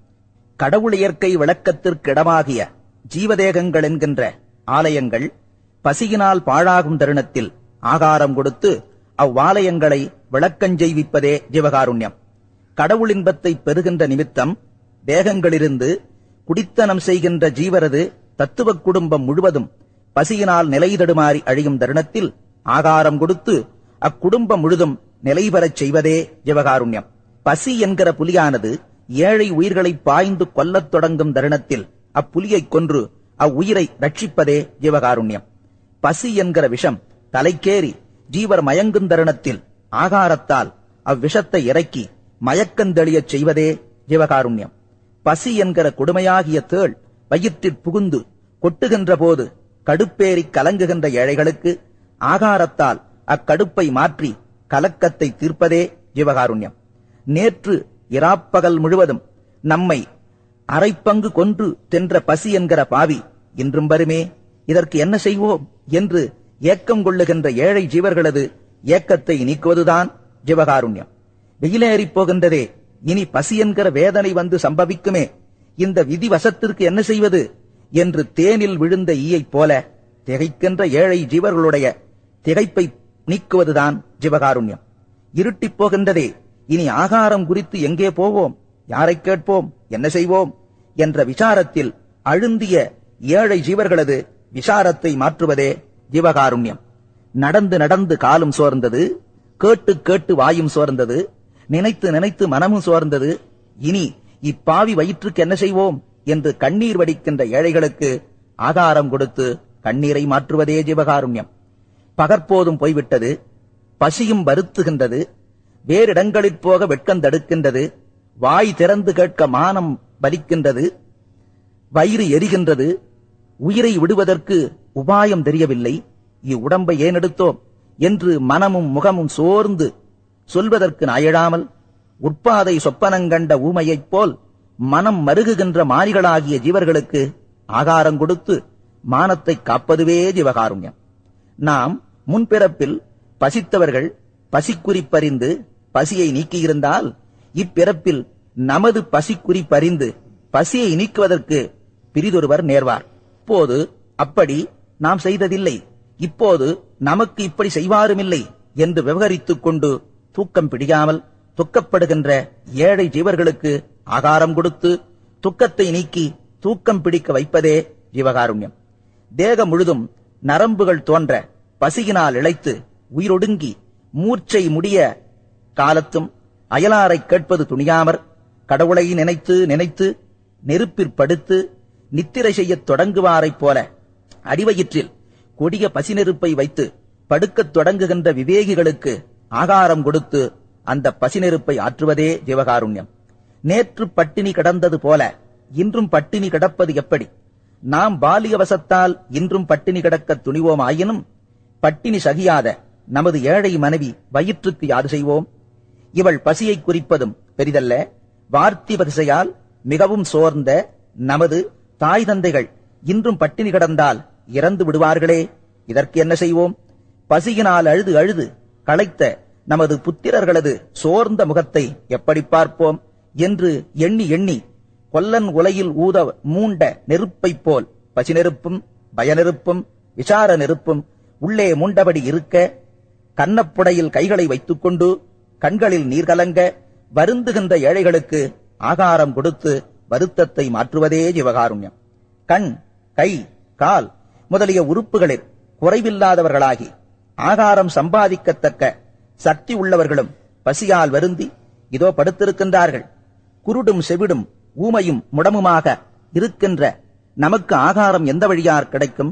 கடவுள் இயற்கை விளக்கத்திற்கிடமாகிய ஜீவதேகங்கள் என்கின்ற ஆலயங்கள் பசியினால் பாழாகும் தருணத்தில் ஆகாரம் கொடுத்து அவ்வாலயங்களை விளக்கஞ்செய்விப்பதே ஜீவகாருண்யம். கடவுள் இன்பத்தை பெறுகின்ற நிமித்தம் தேகங்களிலிருந்து குடித்தனம் செய்கின்ற ஜீவரது தத்துவ குடும்பம் முழுவதும் பசியினால் நிலை தடுமாறி அழியும் தருணத்தில் ஆகாரம் கொடுத்து அக்குடும்பம் முழுதும் நிலை பெறச் செய்வதே ஜீவகாருண்யம். பசி என்கிற புலியானது ஏழை உயிர்களை பாய்ந்து கொல்லத் தொடங்கும் தருணத்தில் அப்புலியை கொன்று அவ்வுயிரை ரட்சிப்பதே ஜீவகாருண்யம். பசி என்கிற விஷம் தலைக்கேறி ஜீவர் மயங்கும் தருணத்தில் ஆகாரத்தால் அவ்விஷத்தை இறக்கி மயக்கந்தெளியச் செய்வதே ஜீவகாருண்யம். பசி என்கிற கொடுமையாகிய தேள் வயிற்றிற் புகுந்து கொட்டுகின்ற போது கடுப்பேறி கலங்குகின்ற ஏழைகளுக்கு ஆகாரத்தால் அக்கடுப்பை மாற்றி கலக்கத்தை தீர்ப்பதே ஜீவகாருண்யம். நேற்று இராப்பகல் முழுவதும் நம்மை அரைப்பங்கு கொன்று தென்ற பசி என்கிற பாவி இன்றும் வருமே, இதற்கு என்ன செய்வோம் என்று ஏக்கம் கொள்ளுகின்ற ஏழை ஜீவர்களது ஏக்கத்தை நீக்குவதுதான் ஜீவகாருண்யம். வெயிலேறிப் போகின்றதே, இனி பசி என்கிற வேதனை வந்து சம்பவிக்குமே, இந்த விதி வசத்திற்கு என்ன செய்வது என்று தேனில் விழுந்த ஈயைப் போல திகைக்கின்ற ஏழை ஜீவர்களுடைய திகைப்பை நீக்குவதுதான் ஜீவகாருண்யம். இருட்டிப் போகின்றதே, இனி ஆகாரம் குறித்து எங்கே போவோம், யாரை கேட்போம், என்ன செய்வோம் என்ற விசாரத்தில் அழுந்திய ஏழை ஜீவர்களது விசாரத்தை மாற்றுவதே ஜீவகாருண்யம். நடந்து நடந்து காலும் சோர்ந்தது, கேட்டு கேட்டு வாயும் சோர்ந்தது, நினைத்து நினைத்து மனமும் சோர்ந்தது, இனி இப்பாவி வயிற்றுக்கு என்ன செய்வோம் என்று கண்ணீர் வடிக்கின்ற ஏழைகளுக்கு ஆகாரம் கொடுத்து கண்ணீரை மாற்றுவதே ஜீவகாருண்யம். பகற்போதும் போய்விட்டது, பசியும் வருத்துகின்றது, வேறிடங்களிற் போக வெட்கம் தடுக்கின்றது, வாய் திறந்து கேட்க மானம் பலிக்கின்றது, வயிறு எரிகின்றது, உயிரை விடுவதற்கு உபாயம் தெரியவில்லை, இவ்வுடம்பை ஏன் எடுத்தோம் என்று மனமும் முகமும் சோர்ந்து சொல்வதற்கு நாயழாமல், உற்பாதை சொப்பனங்கண்ட ஊமையைப் போல் மனம் மருகுகின்ற மாறிகளாகிய ஜீவர்களுக்கு ஆகாரம் கொடுத்து மானத்தை காப்பதுவே ஜீவகாருண்யம். நாம் முன்பிறப்பில் பசித்தவர்கள் பசிக்குறிப்பறிந்து பசியை நீக்கியிருந்தால், இப்பிறப்பில் நமது பசிக்குறிப்பறிந்து பசியை நீக்குவதற்கு பிரிதொருவர் நேர்வார். இப்போது அப்படி நாம் செய்ததில்லை, இப்போது நமக்கு இப்படி செய்வாருமில்லை என்று விவகரித்துக் கொண்டு தூக்கம் பிடிக்காமல் துக்கப்படுகின்ற ஏழை ஜீவர்களுக்கு ஆகாரம் கொடுத்து துக்கத்தை நீக்கி தூக்கம் பிடிக்க வைப்பதே ஜீவகாருண்யம். தேகம் முழுதும் நரம்புகள் தோன்ற பசியினால் இழைத்து உயிரொடுங்கி மூர்ச்சை முடிய காலத்தும் அயலாரை கேட்பது துணியாமற் கடவுளை நினைத்து நினைத்து நெருப்பிற்படுத்து நித்திரை செய்யத் தொடங்குவாரைப் போல அடிவயிற்றில் கொடிய பசி நெருப்பை வைத்து படுக்கத் தொடங்குகின்ற விவேகிகளுக்கு ஆகாரம் கொடுத்து அந்த பசி நெருப்பை ஆற்றுவதே ஜீவகாருண்யம். நேற்று பட்டினி கிடந்தது போல இன்றும் பட்டினி கிடப்பது எப்படி? நாம் பாலியவசத்தால் இன்றும் பட்டினி கிடக்க துணிவோம் ஆயினும், பட்டினி சகியாத நமது ஏழை மனைவி வயிற்றுக்கு யாது செய்வோம்? இவள் பசியை குறிப்பதும் பெரிதல்ல, வார்த்தி பசியால் மிகவும் சோர்ந்த நமது தாய் தந்தைகள் இன்றும் பட்டினி கிடந்தால் இறந்து விடுவார்களே, இதற்கு என்ன செய்வோம்? பசியினால் அழுது அழுது களைத்த நமது புத்திரர்களது சோர்ந்த முகத்தை எப்படி பார்ப்போம் என்று எண்ணி எண்ணி கொல்லன் உலையில் ஊத மூண்ட நெருப்பைப் போல் பசி நெருப்பும் பய நெருப்பும் விசார நெருப்பும் உள்ளே மூண்டபடி இருக்க, கன்னப்புடையில் கைகளை வைத்துக் கொண்டு கண்களில் நீர் கலங்க வருந்துகின்ற ஏழைகளுக்கு ஆகாரம் கொடுத்து வருத்தத்தை மாற்றுவதே ஜீவகாருண்யம். கண், கை, கால் முதலிய உறுப்புகளில் குறைவில்லாதவர்களாகி ஆகாரம் சம்பாதிக்கத்தக்க சக்தி உள்ளவர்களும் பசியால் வருந்தி இதோ படுத்திருக்கின்றார்கள். குருடும் செவிடும் ஊமையும் முடமுமாக இருக்கின்ற நமக்கு ஆகாரம் எந்த வழியார் கிடைக்கும்,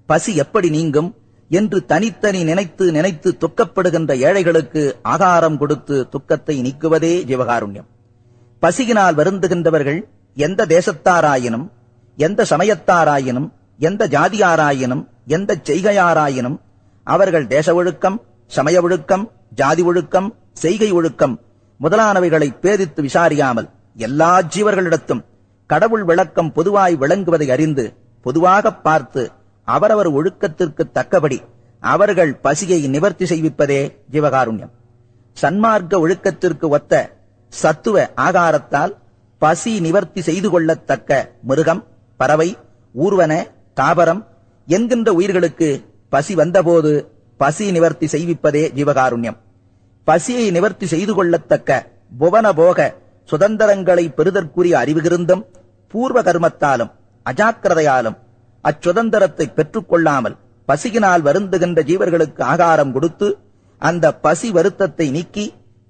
பசி எப்படி நீங்கும் என்று தனித்தனி நினைத்து நினைத்து துக்கப்படுகின்ற ஏழைகளுக்கு ஆகாரம் கொடுத்து துக்கத்தை நீக்குவதே ஜீவகாருண்யம். பசியினால் வருந்துகின்றவர்கள் எந்த தேசத்தாராயினும், எந்த சமயத்தாராயினும், எந்த ஜாதியாராயினும், எந்த செய்கையாராயினும், அவர்கள் தேச ஒழுக்கம், சமய ஒழுக்கம், ஜாதி ஒழுக்கம், செய்கை ஒழுக்கம் முதலானவைகளை பேதித்து விசாரியாமல் எல்லா ஜீவர்களிடத்தும் கடவுள் விளக்கம் பொதுவாய் விளங்குவதை அறிந்து பொதுவாக பார்த்து அவரவர் ஒழுக்கத்திற்கு தக்கபடி அவர்கள் பசியை நிவர்த்தி செய்விப்பதே ஜீவகாருண்யம். சன்மார்க்க ஒழுக்கத்திற்கு ஒத்த சத்துவ ஆகாரத்தால் பசி நிவர்த்தி செய்து கொள்ளத்தக்க மிருகம், பறவை, ஊர்வன, தாவரம் என்கின்ற உயிர்களுக்கு பசி வந்தபோது பசி நிவர்த்தி செய்விப்பதே ஜீவகாருண்யம். பசியை நிவர்த்தி செய்து கொள்ளத்தக்க புவன போக சுதந்திரங்களை பெறுதற்குரிய அறிவுகிருந்தும் பூர்வ கர்மத்தாலும் அஜாக்கிரதையாலும் அச்சுதந்திரத்தை பெற்றுக் கொள்ளாமல் பசியினால் வருந்துகின்ற ஜீவர்களுக்கு ஆகாரம் கொடுத்து அந்த பசி வருத்தத்தை நீக்கி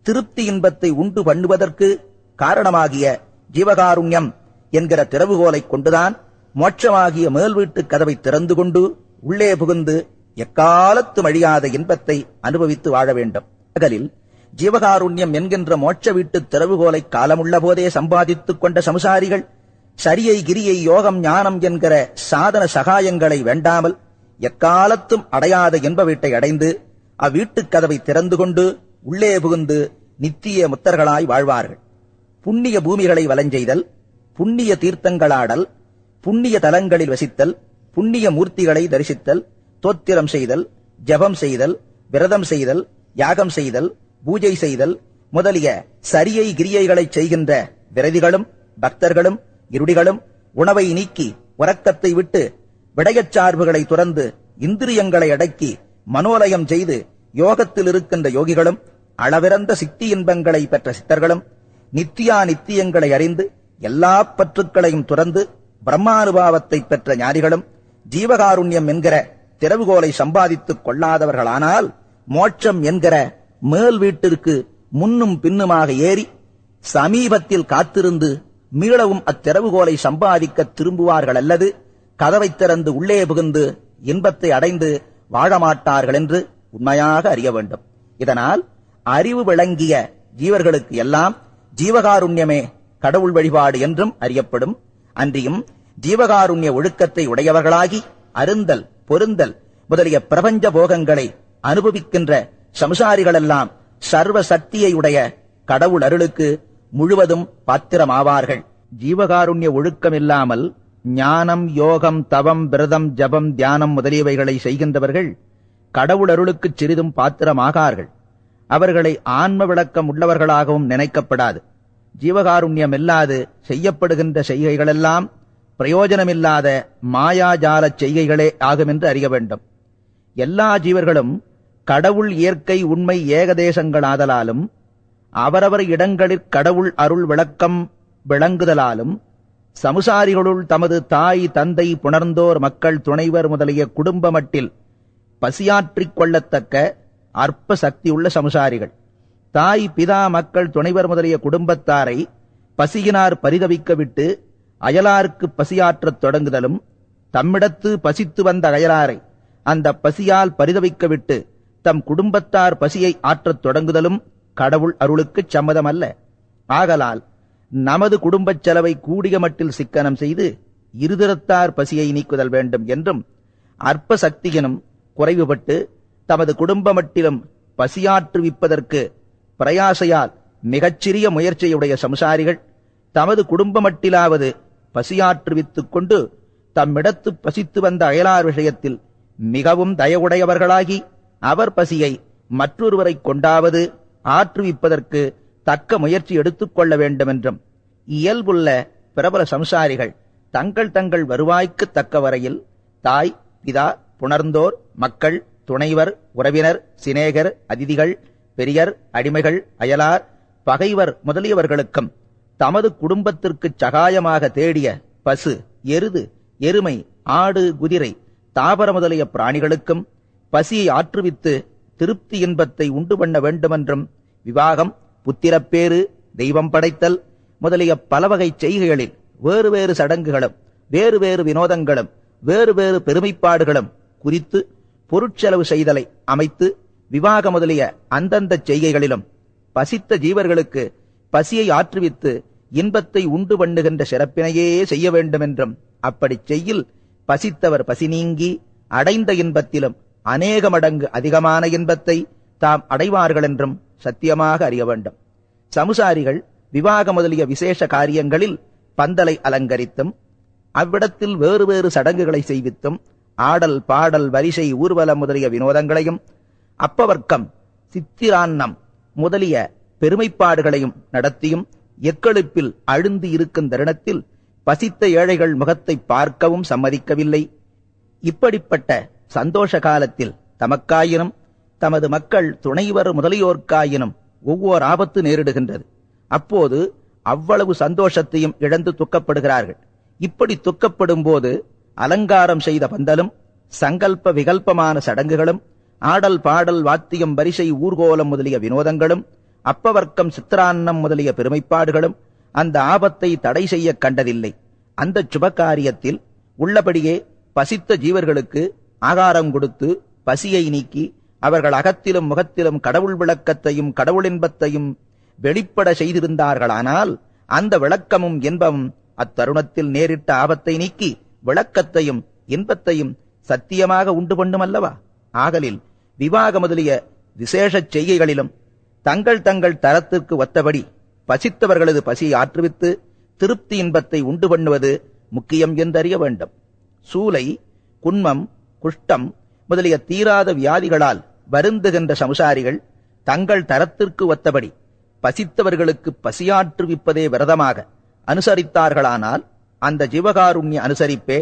திருப்தி இன்பத்தை உண்டு பண்ணுவதற்கு காரணமாகிய ஜீவகாருண்யம் என்கிற திறவுகோலை கொண்டுதான் மோட்சமாகிய மேல் வீட்டு கதவை திறந்து கொண்டு உள்ளே புகுந்து எக்காலத்தும் அழியாத இன்பத்தை அனுபவித்து வாழ வேண்டும். பகலில் ஜீவகாருண்யம் என்கின்ற மோட்ச வீட்டு திறவுகோலை காலமுள்ள போதே சம்பாதித்துக் கொண்ட சமுசாரிகள் சரியை கிரியை யோகம் ஞானம் என்கிற சாதன சகாயங்களை வேண்டாமல் எக்காலத்தும் அடையாத இன்ப வீட்டை அடைந்து அவ்வீட்டுக் கதவை திறந்து கொண்டு உள்ளே புகுந்து நித்திய முத்தர்களாய் வாழ்வார்கள். புண்ணிய பூமிகளை வலஞ்செய்தல், புண்ணிய தீர்த்தங்களாடல், புண்ணிய தலங்களில் வசித்தல், புண்ணிய மூர்த்திகளை தரிசித்தல், தோத்திரம் செய்தல், ஜபம் செய்தல், விரதம் செய்தல், யாகம் செய்தல், பூஜை செய்தல் முதலிய சரியை கிரியைகளைச் செய்கின்ற விரதிகளும் பக்தர்களும் இருடிகளும் உணவை நீக்கி உறக்கத்தை விட்டு விடயச் சார்புகளை துறந்து இந்திரியங்களை அடக்கி மனோலயம் செய்து யோகத்தில் இருக்கின்ற யோகிகளும் அளவிறந்த சித்தி இன்பங்களை பெற்ற சித்தர்களும் நித்தியா நித்தியங்களை அறிந்து எல்லா பற்றுக்களையும் துறந்து பிரம்மானுபாவத்தை பெற்ற ஞானிகளும் ஜீவகாருண்யம் என்கிற திறவுகோலை சம்பாதித்துக் கொள்ளாதவர்களானால் மோட்சம் என்கிற மேல் வீட்டிற்கு முன்னும் பின்னுமாக ஏறி சமீபத்தில் காத்திருந்து மீளவும் அத்திறவுகோலை சம்பாதிக்க திரும்புவார்கள் அல்லது கதவை திறந்து உள்ளே புகுந்து இன்பத்தை அடைந்து வாழமாட்டார்கள் என்று உண்மையாக அறிய வேண்டும். இதனால் அறிவு விளங்கிய ஜீவர்களுக்கு எல்லாம் ஜீவகாருண்யமே கடவுள் வழிபாடு என்றும் அறியப்படும். அன்றியும் ஜீவகாருண்ய ஒழுக்கத்தை உடையவர்களாகி அருந்தல், பொருந்தல் முதலிய பிரபஞ்ச போகங்களை அனுபவிக்கின்ற சம்சாரிகளெல்லாம் சர்வ சக்தியை உடைய கடவுள் அருளுக்கு முழுவதும் பாத்திரமாவார்கள். ஜீவகாருண்ய ஒழுக்கமில்லாமல் ஞானம், யோகம், தவம், விரதம், ஜபம், தியானம் முதலியவைகளை செய்கின்றவர்கள் கடவுள் அருளுக்குச் சிறிதும் பாத்திரமாகார்கள். அவர்களை ஆன்ம விளக்கம் உள்ளவர்களாகவும் நினைக்கப்படாது. ஜீவகாருண்யம் இல்லாது செய்யப்படுகின்ற செய்கைகளெல்லாம் பிரயோஜனமில்லாத மாயாஜாலச் செய்கைகளே ஆகும் என்று அறிய வேண்டும். எல்லா ஜீவர்களும் கடவுள் இயற்கை உண்மை ஏகதேசங்களாதலாலும் அவரவர் இடங்களிற் கடவுள் அருள் விளக்கம் விளங்குதலாலும் சமுசாரிகளுள் தமது தாய், தந்தை, புணர்ந்தோர், மக்கள், துணைவர் முதலிய குடும்ப மட்டில் பசியாற்றிக் கொள்ளத்தக்க அற்ப சக்தியுள்ள சமுசாரிகள். தாய், பிதா, மக்கள், துணைவர் முதலிய குடும்பத்தாரை பசியினார் பரிதவிக்க விட்டு அயலாருக்கு பசியாற்றத் தொடங்குதலும், தம்மிடத்து பசித்து வந்த அயலாரை அந்த பசியால் பரிதவிக்க விட்டு தம் குடும்பத்தார் பசியை ஆற்றத் தொடங்குதலும் கடவுள் அருளுக்குச் சம்மதமல்ல. ஆகலால் நமது குடும்பச் செலவை கூடிய மட்டில் சிக்கனம் செய்து இருதிறத்தார் பசியை நீக்குதல் வேண்டும் என்றும், அற்ப சக்தியினும் குறைவுபட்டு தமது குடும்ப மட்டிலும் பசியாற்றுவிப்பதற்கு பிரயாசையால் மிகச்சிறிய முயற்சியுடைய சம்சாரிகள் தமது குடும்ப மட்டிலாவது பசியாற்றுவித்துக் கொண்டு தம்மிடத்து பசித்து வந்த அயலார் விஷயத்தில் மிகவும் தயவுடையவர்களாகி அவர் பசியை மற்றொருவரை கொண்டாவது ஆற்றுவிப்பதற்கு தக்க முயற்சி எடுத்துக்கொள்ள வேண்டுமென்றும், இயல்புள்ள பிரபல சம்சாரிகள் தங்கள் தங்கள் வருவாய்க்கு தக்க வரையில் தாய், பிதா, புணர்ந்தோர், மக்கள், துணைவர், உறவினர், சிநேகர், அதிதிகள், பெரியர், அடிமைகள், அயலார், பகைவர் முதலியவர்களுக்கும் தமது குடும்பத்திற்குச் சகாயமாக தேடிய பசு, எருது, எருமை, ஆடு, குதிரை, தாவர முதலிய பிராணிகளுக்கும் பசியை ஆற்றுவித்து திருப்தி இன்பத்தை உண்டு பண்ண வேண்டுமென்றும், விவாகம், புத்திரப்பேறு, தெய்வம் படைத்தல் முதலிய பலவகை செய்கைகளில் வேறு வேறு சடங்குகளும் வேறு வேறு வினோதங்களும் வேறு வேறு பெருமைப்பாடுகளும் குறித்து பொருட்செலவு செய்தலை அமைத்து விவாக முதலிய அந்தந்த செய்கைகளிலும் பசித்த ஜீவர்களுக்கு பசியை ஆற்றுவித்து இன்பத்தை உண்டு பண்ணுகின்ற சிறப்பினையே செய்ய வேண்டுமென்றும், அப்படிச் செய்யில் பசித்தவர் பசி நீங்கி அடைந்த இன்பத்திலும் அநேக மடங்கு அதிகமான இன்பத்தை தாம் அடைவார்கள் என்றும் சத்தியமாக அறிய வேண்டும். சமுசாரிகள் விவாக முதலிய விசேஷ காரியங்களில் பந்தலை அலங்கரித்தும் அவ்விடத்தில் வேறு வேறு சடங்குகளை செய்வித்தும் ஆடல், பாடல், வரிசை, ஊர்வலம் முதலிய வினோதங்களையும் அப்பவர்க்கம், சித்திரான்னம் முதலிய பெருமைப்பாடுகளையும் நடத்தியும் எக்களிப்பில் அழுந்தி இருக்கும் தருணத்தில் பசித்த ஏழைகள் முகத்தை பார்க்கவும் சம்மதிக்கவில்லை. இப்படிப்பட்ட சந்தோஷ காலத்தில் தமக்காயினும் தமது மக்கள், துணைவர் முதலியோர்க்காயினும் ஒவ்வொரு ஆபத்து நேரிடுகின்றது. அப்போது அவ்வளவு சந்தோஷத்தையும் இழந்து துக்கப்படுகிறார்கள். இப்படி துக்கப்படும் போது அலங்காரம் செய்த பந்தலும் சங்கல்ப விகல்பமான சடங்குகளும் ஆடல், பாடல், வாத்தியம், வரிசை, ஊர்கோலம் முதலிய வினோதங்களும் அப்பவர்க்கம், சித்திரான்னம் முதலிய பெருமைப்பாடுகளும் அந்த ஆபத்தை தடை செய்ய கண்டதில்லை. அந்த சுபகாரியத்தில் உள்ளபடியே பசித்த ஜீவர்களுக்கு ஆகாரம் கொடுத்து பசியை நீக்கி அவர்கள் அகத்திலும் முகத்திலும் கடவுள் விளக்கத்தையும் கடவுளின்பத்தையும் வெளிப்பட செய்திருந்தார்களானால் அந்த விளக்கமும் இன்பமும் அத்தருணத்தில் நேரிட்ட ஆபத்தை நீக்கி விளக்கத்தையும் இன்பத்தையும் சத்தியமாக உண்டு பண்ணுமல்லவா? ஆகலில் விவாக முதலிய விசேஷ செய்கைகளிலும் தங்கள் தங்கள் தரத்திற்கு ஒத்தபடி பசித்தவர்களது பசியை ஆற்றுவித்து திருப்தி இன்பத்தை உண்டு பண்ணுவது முக்கியம் என்றறிய வேண்டும். சூலை, குன்மம், குஷ்டம் முதலிய தீராத வியாதிகளால் வருந்துகின்ற சமுசாரிகள் தங்கள் தரத்திற்கு ஒத்தபடி பசித்தவர்களுக்கு பசியாற்றுவிப்பதே விரதமாக அனுசரித்தார்களானால் அந்த ஜீவகாருண்ய அனுசரிப்பே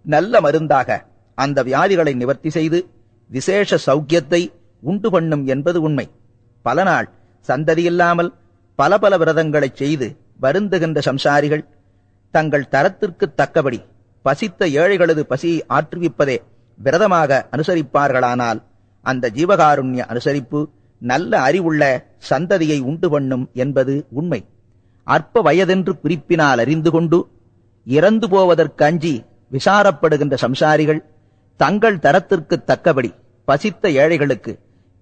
நல்ல மருந்தாக அந்த வியாதிகளை நிவர்த்தி செய்து விசேஷ சௌக்கியத்தை உண்டு பண்ணும் என்பது உண்மை. பல நாள் சந்ததியில்லாமல் பல பல விரதங்களைச் செய்து வருந்துகின்ற சம்சாரிகள் தங்கள் தரத்திற்கு தக்கபடி பசித்த ஏழைகளது பசியை ஆற்றுவிப்பதே விரதமாக அனுசரிப்பார்களானால் அந்த ஜீவகாருண்ய அனுசரிப்பு நல்ல அறிவுள்ள சந்ததியை உண்டு பண்ணும் என்பது உண்மை. அற்ப வயதென்று குறிப்பினால் அறிந்து கொண்டு இறந்து போவதற்கு அஞ்சி விசாரப்படுகின்ற சம்சாரிகள் தங்கள் தரத்திற்கு தக்கபடி பசித்த ஏழைகளுக்கு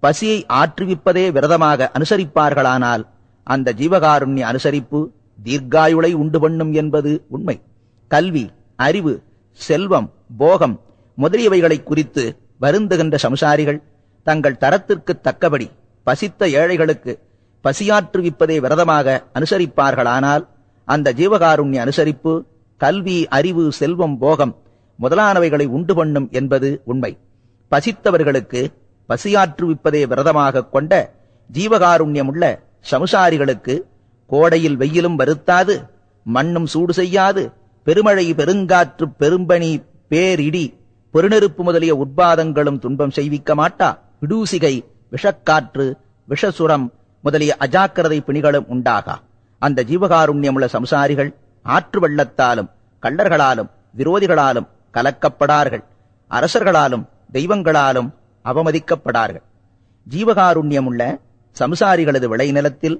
பசியை ஆற்றுவிப்பதே விரதமாக அனுசரிப்பார்களானால் அந்த ஜீவகாருண்ய அனுசரிப்பு தீர்க்காயுளை உண்டு பண்ணும் என்பது உண்மை. கல்வி, அறிவு, செல்வம், போகம் முதலியவைகளை குறித்து வருந்துகின்ற சம்சாரிகள் தங்கள் தரத்திற்கு தக்கபடி பசித்த ஏழைகளுக்கு பசியாற்றுவிப்பதை விரதமாக அனுசரிப்பார்களானால் அந்த ஜீவகாருண்ய அனுசரிப்பு கல்வி, அறிவு, செல்வம், போகம் முதலானவைகளை உண்டு பண்ணும் என்பது உண்மை. பசித்தவர்களுக்கு பசியாற்றுவிப்பதை விரதமாக கொண்ட ஜீவகாருண்யமுள்ள சமுசாரிகளுக்கு கோடையில் வெயிலும் வருத்தாது, மண்ணும் சூடு செய்யாது, பெருமழை, பெருங்காற்று, பெரும்பனி, பேரிடி, பெருநெருப்பு முதலிய உட்பாதங்களும் துன்பம் செய்விக்க மாட்டா. விடூசிகை, விஷக்காற்று, விஷசுரம் முதலிய அஜாக்கிரதை பிணிகளும் உண்டாகா. அந்த ஜீவகாருண்யமுள்ள சம்சாரிகள் ஆற்று வெள்ளத்தாலும் கள்ளர்களாலும் விரோதிகளாலும் கலக்கப்படார்கள். அரசர்களாலும் தெய்வங்களாலும் அவமதிக்கப்படார்கள். ஜீவகாருண்யமுள்ள சம்சாரிகளது விளைநிலத்தில்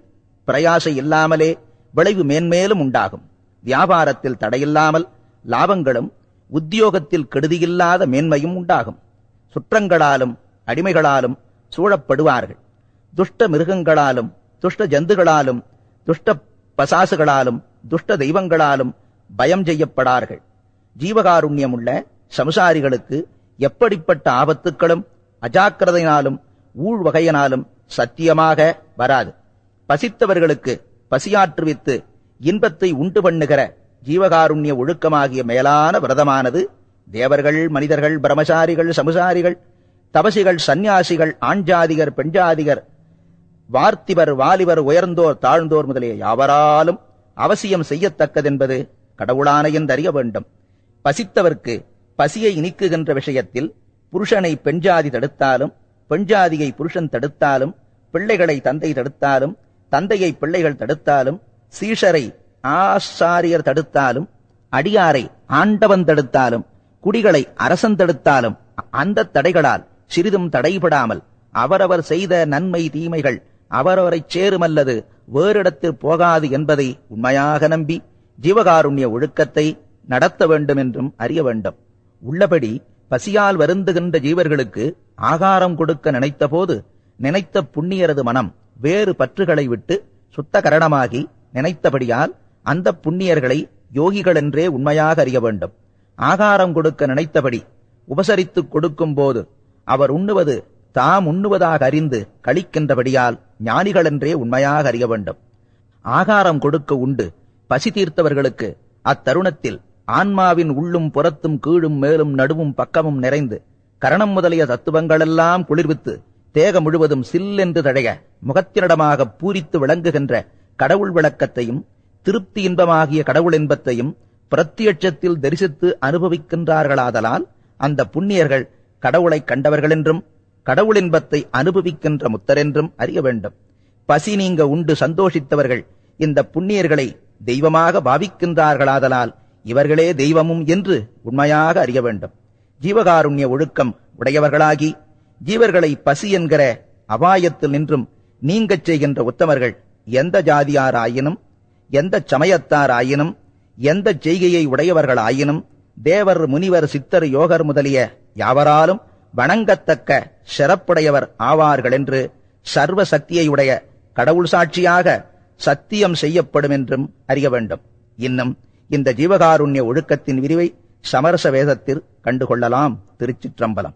பிரயாசை இல்லாமலே விளைவு மேன்மேலும் உண்டாகும். வியாபாரத்தில் தடையில்லாமல் லாபங்களும் உத்தியோகத்தில் கெடுதியில்லாத மேன்மையும் உண்டாகும். சுற்றங்களாலும் அடிமைகளாலும் சூழப்படுவார்கள். துஷ்ட மிருகங்களாலும் துஷ்ட ஜந்துகளாலும் துஷ்ட பசாசுகளாலும் துஷ்ட தெய்வங்களாலும் பயம் செய்யப்படார்கள். ஜீவகாருண்யமுள்ள சம்சாரிகளுக்கு எப்படிப்பட்ட ஆபத்துக்களும் அஜாக்கிரதையினாலும் ஊழ்வகையினாலும் சத்தியமாக வராது. பசித்தவர்களுக்கு பசியாற்றுவித்து இன்பத்தை உண்டு பண்ணுகிற ஜீவகாருண்ய ஒழுக்கமாகிய மேலான விரதமானது தேவர்கள், மனிதர்கள், பிரமசாரிகள், சமுசாரிகள், தபசிகள், சந்நியாசிகள், ஆண்ஜாதிகர், பெண்ஜாதிகர், வார்த்திபர், வாலிபர், உயர்ந்தோர், தாழ்ந்தோர் முதலிய யாவராலும் அவசியம் செய்யத்தக்கதென்பது கடவுளான என்றறிய வேண்டும். பசித்தவர்க்கு பசியை நீக்குகின்ற விஷயத்தில் புருஷனை பெண்ஜாதி தடுத்தாலும், பெண்ஜாதியை புருஷன் தடுத்தாலும், பிள்ளைகளை தந்தை தடுத்தாலும், தந்தையை பிள்ளைகள் தடுத்தாலும், சீஷரை ஆசாரியர் தடுத்தாலும், அடியாரை ஆண்டவன் தடுத்தாலும், குடிகளை அரசன் தடுத்தாலும், அந்த தடைகளால் சிறிதும் தடைபடாமல் அவரவர் செய்த நன்மை தீமைகள் அவரவரைச் சேருமல்லது வேறிடத்தில் போகாது என்பதை உண்மையாக நம்பி ஜீவகாருண்ய ஒழுக்கத்தை நடத்த வேண்டும் என்றும் அறிய வேண்டும். உள்ளபடி பசியால் வருந்துகின்ற ஜீவர்களுக்கு ஆகாரம் கொடுக்க நினைத்த போது நினைத்த புண்ணியரது மனம் வேறு பற்றுகளை விட்டு சுத்தகரணமாகி நினைத்தபடியால் அந்த புண்ணியர்களை யோகிகள் என்றே உண்மையாக அறிய வேண்டும். ஆகாரம் கொடுக்க நினைத்தபடி உபசரித்துக் கொடுக்கும் போது அவர் உண்ணுவது தாம் உண்ணுவதாக அறிந்து கழிக்கின்றபடியால் ஞானிகள் என்றே உண்மையாக அறிய வேண்டும். ஆகாரம் கொடுக்க உண்டு பசி தீர்த்தவர்களுக்கு அத்தருணத்தில் ஆன்மாவின் உள்ளும் புறத்தும் கீழும் மேலும் நடுவும் பக்கமும் நிறைந்து கரணம் முதலிய தத்துவங்களெல்லாம் குளிர்வித்து தேகம் முழுவதும் சில்லென்று தழைய முகத்தினிடமாக பூரித்து விளங்குகின்ற கடவுள் விளக்கத்தையும் திருப்தி இன்பமாகிய கடவுள் இன்பத்தையும் பிரத்யட்சத்தில் தரிசித்து அனுபவிக்கின்றார்களாதலால் அந்த புண்ணியர்கள் கடவுளை கண்டவர்கள் என்றும் கடவுள் இன்பத்தை அனுபவிக்கின்ற முத்தரென்றும் அறிய வேண்டும். பசி நீங்க உண்டு சந்தோஷித்தவர்கள் இந்த புண்ணியர்களை தெய்வமாக பாவிக்கின்றார்களாதலால் இவர்களே தெய்வமும் என்று உண்மையாக அறிய வேண்டும். ஜீவகாருண்ய ஒழுக்கம் உடையவர்களாகி ஜீவர்களை பசி என்கிற அபாயத்தில் நின்றும் நீங்கச் செய்கின்ற உத்தமர்கள் எந்த ஜாதியாராயினும், எந்த சமயத்தாராயினும், எந்த செய்கையை உடையவர்களாயினும், தேவர், முனிவர், சித்தர், யோகர் முதலிய யாவராலும் வணங்கத்தக்க சிறப்புடையவர் ஆவார்கள் என்று சர்வ சக்தியையுடைய கடவுள் சாட்சியாக சத்தியம் செய்யப்படும் என்றும் அறிய வேண்டும். இன்னும் இந்த ஜீவகாருண்ய ஒழுக்கத்தின் விரிவை சமரச வேதத்தில் கண்டுகொள்ளலாம். திருச்சிற்றம்பலம்.